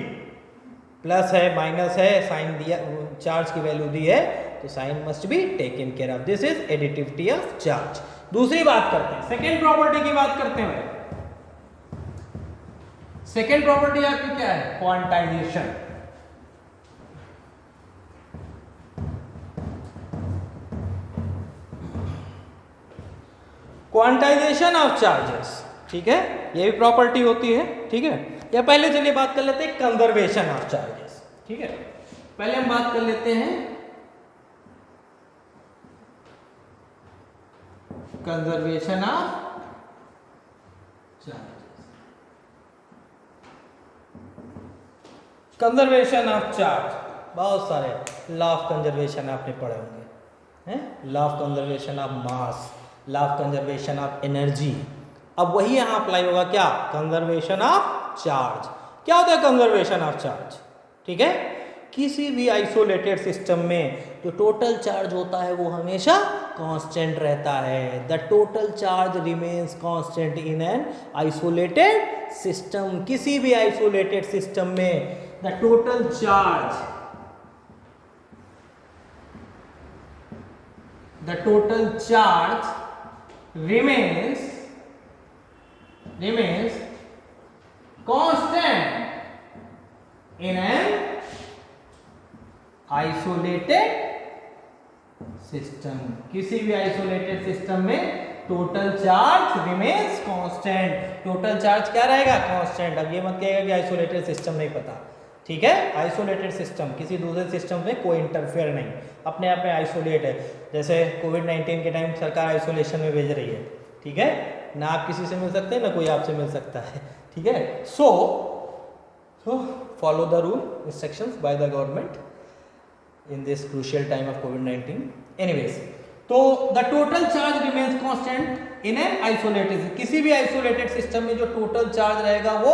S1: प्लस है माइनस है, साइन दिया, चार्ज की वैल्यू दी है, तो sign must be taken care of. This is additivity of charge. दूसरी बात करते हैं, सेकेंड प्रॉपर्टी की बात करते हैं। सेकेंड प्रॉपर्टी आपकी क्या है, क्वांटाइजेशन। क्वांटाइजेशन ऑफ चार्जेस, ठीक है, ये भी प्रॉपर्टी होती है। ठीक है, या पहले चलिए बात कर लेते हैं कंजर्वेशन ऑफ चार्जेस। ठीक है, पहले हम बात कर लेते हैं conservation of charges. Conservation of charge, बहुत सारे लॉ ऑफ कंजर्वेशन आपने पढ़े होंगे, हैं, law of conservation of mass, law of conservation of energy. अब वही यहां अप्लाई होगा, क्या, कंजर्वेशन ऑफ चार्ज। क्या होता है कंजर्वेशन ऑफ चार्ज, ठीक है, किसी भी आइसोलेटेड सिस्टम में जो टोटल चार्ज होता है वो हमेशा कांस्टेंट रहता है। The total charge remains constant in an isolated system. किसी भी आइसोलेटेड सिस्टम में the total charge remains constant in an isolated system। किसी भी आइसोलेटेड सिस्टम में total charge remains constant. Total charge क्या रहेगा, कांस्टेंट। अब ये मत कहिएगा कि आइसोलेटेड सिस्टम नहीं पता, ठीक है, आइसोलेटेड सिस्टम, किसी दूसरे सिस्टम में कोई इंटरफेयर नहीं, अपने आप में आइसोलेट है। जैसे कोविड-19 के टाइम सरकार आइसोलेशन में भेज रही है, ठीक है, ना आप किसी से मिल सकते हैं ना कोई आपसे मिल सकता है, ठीक है। So follow the rule instructions by the government in this crucial time of COVID. Anyways, तो the total charge remains constant in an isolated, किसी भी आइसोलेटेड सिस्टम में जो टोटल चार्ज रहेगा वो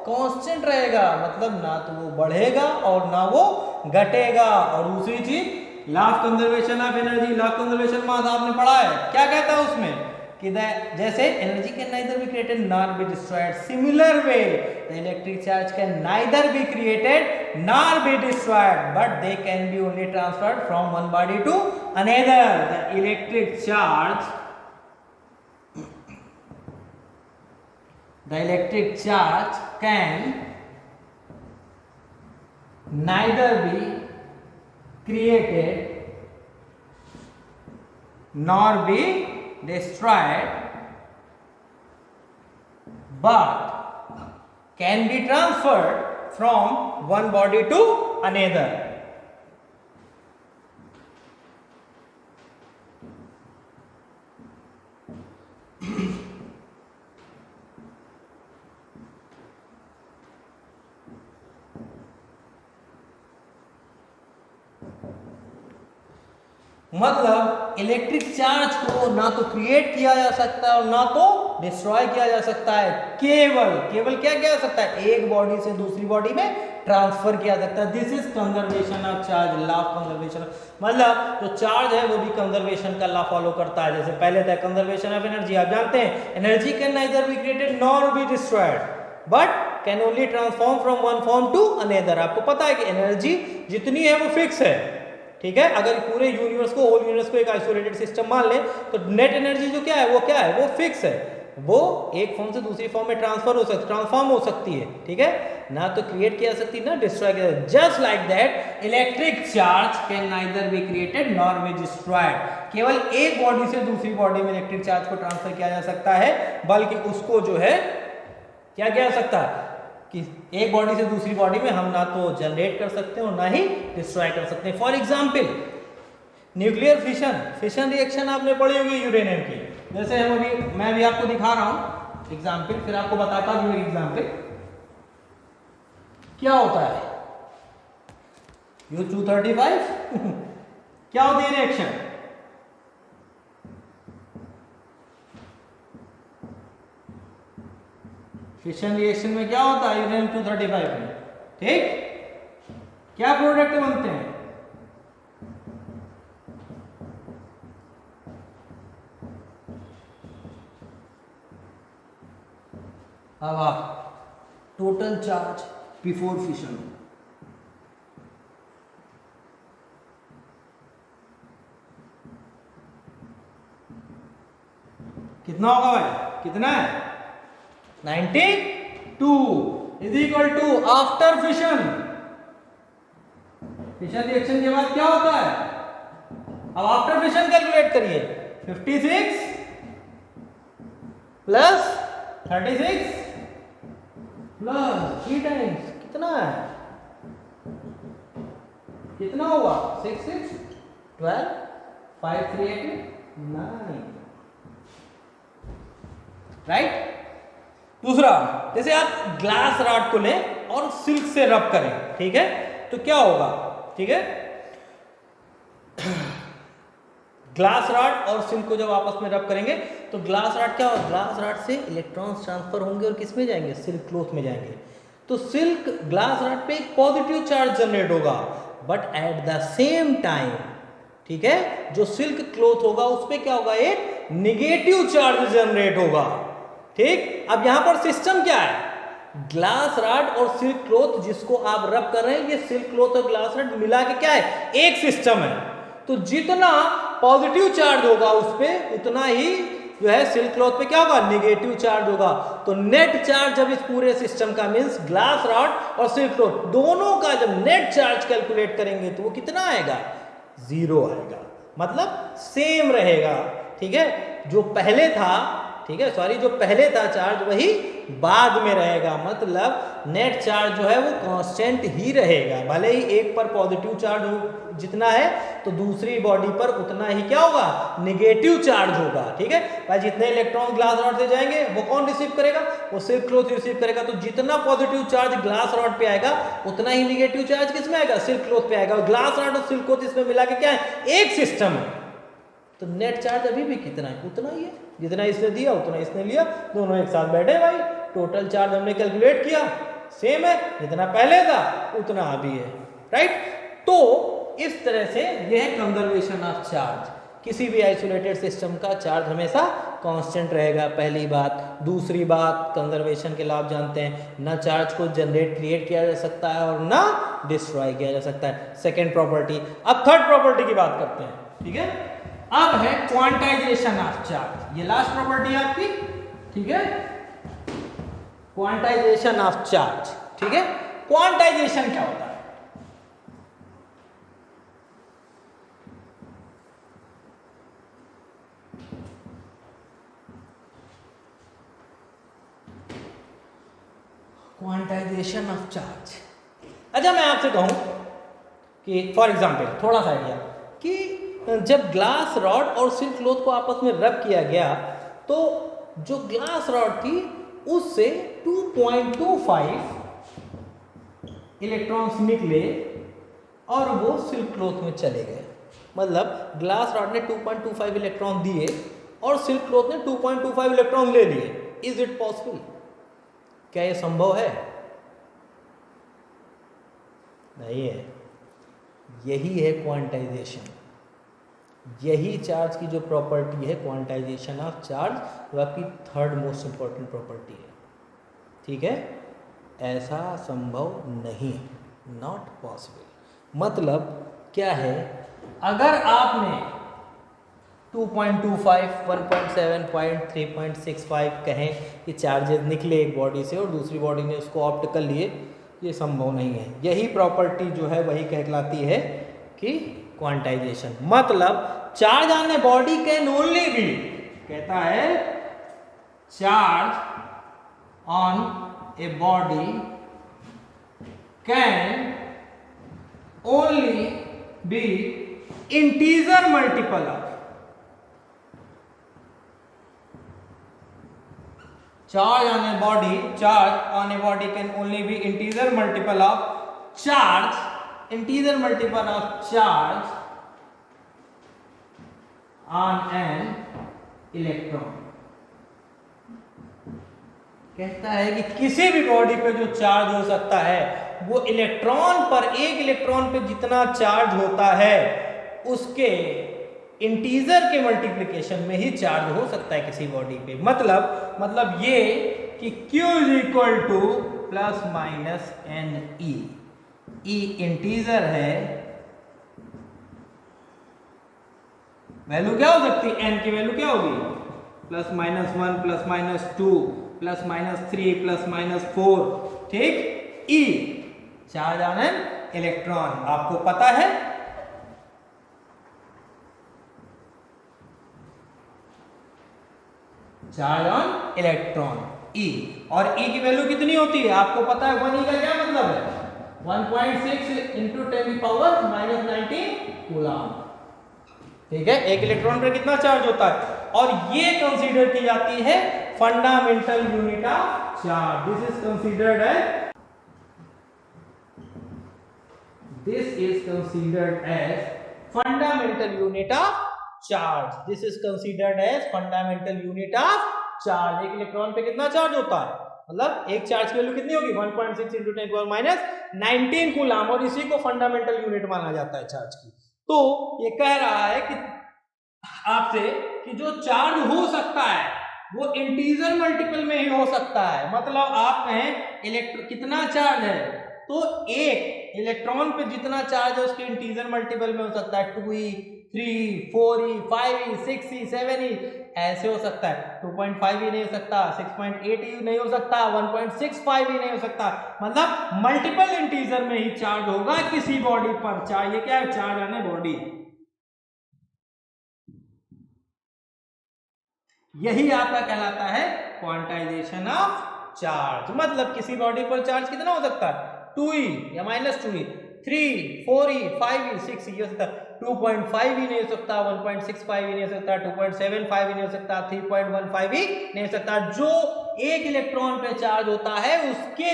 S1: कांस्टेंट रहेगा, मतलब ना तो वो बढ़ेगा और ना वो घटेगा। और दूसरी चीज, law of conservation of energy, law of conservation mass आपने पढ़ा है, क्या कहता है उसमें कि जैसे energy can neither be created nor be destroyed, similar way the electric charge can neither be created nor be destroyed but they can be only transferred from one body to another. The electric charge can neither be created nor be destroyed but can be transferred from one body to another। मतलब इलेक्ट्रिक चार्ज को ना तो क्रिएट किया जा सकता है और ना तो डिस्ट्रॉय किया जा सकता है, केवल क्या किया जा सकता है, एक बॉडी से दूसरी बॉडी में ट्रांसफर किया जा सकता है। This is conservation of charge, law of conservation. मतलब जो चार्ज है वो भी कंजर्वेशन का लॉ फॉलो करता है। जैसे पहले था कंजर्वेशन ऑफ एनर्जी, आप जानते हैं energy can neither be created nor be destroyed but can only transform from one form to another. आपको पता है कि एनर्जी जितनी है वो फिक्स है, ठीक है। अगर पूरे यूनिवर्स को, होल यूनिवर्स को एक आइसोलेटेड सिस्टम मान ले तो नेट एनर्जी जो क्या है वो फिक्स है, वो एक फॉर्म से दूसरी फॉर्म में ट्रांसफॉर्म हो सकती है, ठीक है। ना तो क्रिएट किया जा सकती ना डिस्ट्रॉय किया। Just like that electric charge can neither be created nor be destroyed. केवल एक बॉडी से दूसरी बॉडी में इलेक्ट्रिक चार्ज को ट्रांसफर किया जा सकता है, बल्कि उसको जो है क्या किया जा सकता है कि एक बॉडी से दूसरी बॉडी में हम ना तो जनरेट कर सकते हैं और ना ही डिस्ट्रॉय कर सकते हैं। For example nuclear fission reaction आपने पढ़ी होगी यूरेनियम की। जैसे मैं अभी आपको दिखा रहा हूं एग्जांपल, फिर आपको बताता हूं एग्जांपल क्या होता है। U-235 क्या होती है रिएक्शन, फिशन रिएक्शन में क्या होता है यूरेनियम 235 में, ठीक। क्या प्रोडक्ट बनते हैं, हवा, टोटल चार्ज बिफोर फिशन। कितना होगा भाई, कितना है 92 is equal to after fission reaction के बाद क्या होता है। अब आफ्टर फिशन कैलकुलेट करिए, 56 प्लस 36 प्लस 3 टाइम्स कितना है, कितना होगा 6 6 12 5 3 8 9, राइट। दूसरा, जैसे आप ग्लास रॉड को लें और सिल्क से रब करें, ठीक है, तो क्या होगा, ठीक है। ग्लास रॉड और सिल्क को जब आपस में रब करेंगे तो ग्लास रॉड क्या होगा, ग्लास रॉड से इलेक्ट्रॉन्स ट्रांसफर होंगे और किस में जाएंगे, सिल्क क्लॉथ में जाएंगे। तो सिल्क ग्लास रॉड पे एक पॉजिटिव चार्ज जनरेट होगा, but at the same time, ठीक है, जो सिल्क क्लॉथ होगा उस पे क्या होगा, एक निगेटिव चार्ज जनरेट होगा, ठीक। अब यहां पर सिस्टम क्या है, ग्लास रॉड और सिल्क क्लॉथ जिसको आप रब कर रहे हैं, ये सिल्क क्लॉथ और ग्लास रॉड मिला के क्या है, एक सिस्टम है। तो जितना पॉजिटिव चार्ज होगा उस पे उतना ही जो है सिल्क क्लॉथ पे क्या होगा, निगेटिव चार्ज होगा। तो नेट चार्ज जब इस पूरे सिस्टम का मींस ग्लास रॉड और सिल्क क्लॉथ दोनों का जब नेट चार्ज कैलकुलेट करेंगे तो वो कितना आएगा, 0 आएगा, मतलब सेम रहेगा, ठीक है। जो पहले था, ठीक है, सॉरी, जो पहले था चार्ज वही बाद में रहेगा, मतलब नेट चार्ज जो है वो कांस्टेंट ही रहेगा। भले ही एक पर पॉजिटिव चार्ज हो जितना है तो दूसरी बॉडी पर उतना ही क्या होगा, निगेटिव चार्ज होगा, ठीक है भाई। जितने इलेक्ट्रॉन ग्लास रॉड से जाएंगे वो कौन रिसीव करेगा, वो सिल्क क्लॉथ रिसीव करेगा। तो जितना पॉजिटिव चार्ज ग्लास रॉड पे आएगा उतना ही निगेटिव चार्ज किस में आएगा, सिल्क क्लॉथ पे आएगा। और ग्लास रॉड और सिल्क क्लॉथ इसमें मिला के क्या है, एक सिस्टम है। तो नेट चार्ज अभी भी कितना है, उतना ही है, जितना इसने दिया उतना इसने लिया, दोनों एक साथ बैठे भाई। टोटल चार्ज हमने कैलकुलेट किया, सेम है, जितना पहले था उतना अभी है, राइट। तो इस तरह से यह है कंजर्वेशन ऑफ चार्ज। किसी भी आइसोलेटेड सिस्टम का चार्ज हमेशा कांस्टेंट रहेगा, पहली बात। दूसरी बात, कंजर्वेशन के लाभ जानते हैं, ना चार्ज को जनरेट क्रिएट किया जा सकता है और ना डिस्ट्रॉय किया जा सकता है, सेकेंड प्रॉपर्टी। अब थर्ड प्रॉपर्टी की बात करते हैं, ठीक है। अब है क्वांटाइजेशन ऑफ चार्ज, ये लास्ट प्रॉपर्टी है आपकी, ठीक है, क्वांटाइजेशन ऑफ चार्ज, ठीक है। क्वांटाइजेशन क्या होता है, क्वांटाइजेशन ऑफ चार्ज। अच्छा, मैं आपसे कहूं कि फॉर एग्जांपल थोड़ा सा आइडिया कि जब ग्लास रॉड और सिल्क क्लॉथ को आपस में रब किया गया तो जो ग्लास रॉड थी उससे 2.25 इलेक्ट्रॉन्स निकले और वो सिल्क क्लॉथ में चले गए, मतलब ग्लास रॉड ने 2.25 इलेक्ट्रॉन दिए और सिल्क क्लॉथ ने 2.25 इलेक्ट्रॉन ले लिए। Is it possible? क्या ये संभव है? नहीं है। यही है क्वांटाइजेशन। यही चार्ज की जो प्रॉपर्टी है, क्वांटाइजेशन ऑफ चार्ज, वो आपकी थर्ड मोस्ट इंपॉर्टेंट प्रॉपर्टी है। ठीक है, ऐसा संभव नहीं, नॉट पॉसिबल। मतलब क्या है, अगर आपने 2.25, 1.7, 3.65 कहें कि चार्जेस निकले एक बॉडी से और दूसरी बॉडी ने उसको ऑप्ट कर लिए, ये संभव नहीं है। यही प्रॉपर्टी जो है वही कहलाती है कि क्वांटाइजेशन। मतलब charge on a body can only be, कहता है charge on a body can only be integer multiple of, charge on a body can only be integer multiple of charge, integer multiple of charge on an electron। कहता है कि किसी भी बॉडी पे जो चार्ज हो सकता है वो इलेक्ट्रॉन पर, एक इलेक्ट्रॉन पे जितना चार्ज होता है उसके इंटीजर के मल्टीप्लिकेशन में ही चार्ज हो सकता है किसी बॉडी पे। मतलब ये कि Q is equal to plus minus N E. E integer है, वैल्यू क्या हो सकती है, एन की वैल्यू क्या होगी, plus minus 1, plus minus 2, plus minus 3, plus minus 4। ठीक, E charge on an electron, आपको पता है चार्ज ऑन इलेक्ट्रॉन E, और E की वैल्यू कितनी होती है आपको पता है। 1E का क्या मतलब है, 1.6 इंटू 10⁻⁻19 कूलम। ठीक है, एक इलेक्ट्रॉन पर कितना चार्ज होता है, और ये कंसीडर की जाती है fundamental unit of charge. This is considered as fundamental unit of charge. This is considered as fundamental unit of charge. एक इलेक्ट्रॉन पे कितना चार्ज होता है, मतलब एक चार्ज की वैल्यू कितनी होगी, 1.6 इंटू 10⁻⁻19 कूलम, और इसी को फंडामेंटल यूनिट माना जाता है चार्ज की। तो ये कह रहा है कि आपसे कि जो चार्ज हो सकता है वो इंटीजर मल्टीपल में ही हो सकता है। मतलब आप कहें कितना चार्ज है, तो एक इलेक्ट्रॉन पे जितना चार्ज है उसके इंटीजर मल्टीपल में हो सकता है 2e, 3, 4e, 5e, 6e, 7e, ऐसे हो सकता है। 2.5e नहीं हो सकता, 6.8e नहीं हो सकता, 1.65e नहीं हो सकता। मतलब मल्टीपल इंटीजर में ही चार्ज होगा किसी बॉडी पर। चार्ज ये क्या है, चार्ज ऑन ए बॉडी। यही आपका कहलाता है क्वांटाइजेशन ऑफ चार्ज। मतलब किसी बॉडी पर चार्ज कितना हो सकता है, 2e या -2e, 3, 4e, 5e, 6e हो सकता है। 2.5e नहीं हो सकता, 1.65e नहीं हो सकता, 2.75e नहीं हो सकता, 3.15e नहीं हो सकता। जो एक इलेक्ट्रॉन पे चार्ज होता है उसके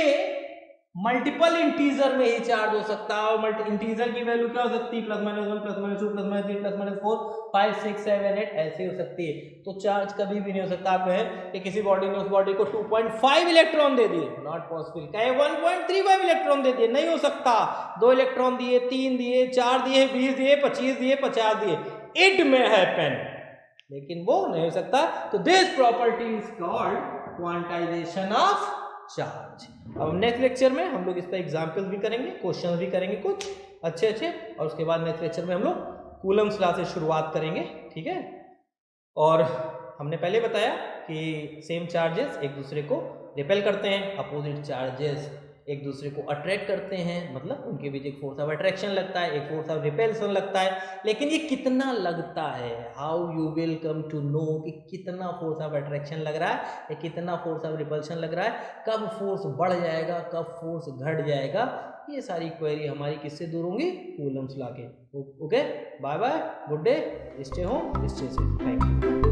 S1: मल्टीपल इंटीजर में ही चार्ज हो सकता है। और इंटीजर की वैल्यू क्या हो सकती है, +-1, +-2, +-3, +-4, 5, 6, 7, 8 ऐसे हो सकती है। तो चार्ज कभी भी नहीं हो सकता। आप कहें कि किसी बॉडी ने उस बॉडी को 2.5 इलेक्ट्रॉन दे दिए, नॉट पॉसिबल। कहें 1.35 इलेक्ट्रॉन दे दिए, नहीं हो सकता। 2 इलेक्ट्रॉन दिए, 3 दिए, 4 दिए, 20 दिए, 25 दिए, 50 दिए, इट में हैपन, लेकिन वो नहीं हो सकता। तो this property is called quantization of charge. अब नेक्स्ट लेक्चर में हम लोग इस पर एग्जाम्पल्स भी करेंगे, क्वेश्चन भी करेंगे कुछ अच्छे, और उसके बाद नेक्स्ट लेक्चर में हम लोग कूलम्स लॉ से शुरुआत करेंगे। ठीक है, और हमने पहले बताया कि सेम चार्जेस एक दूसरे को रिपेल करते हैं, अपोजिट चार्जेस एक दूसरे को अट्रैक्ट करते हैं। मतलब उनके बीच एक फोर्स ऑफ अट्रैक्शन लगता है, एक फोर्स ऑफ रिपेल्सन लगता है। लेकिन ये कितना लगता है, how you will come to know कि कितना फोर्स ऑफ अट्रैक्शन लग रहा है या कितना फोर्स ऑफ रिपल्शन लग रहा है, कब फोर्स बढ़ जाएगा, कब फोर्स घट जाएगा, ये सारी क्वेरी हमारी किससे दूर होंगी, कूलम्स लॉ के। Okay, bye bye, good day, stay home, stay safe, thank you.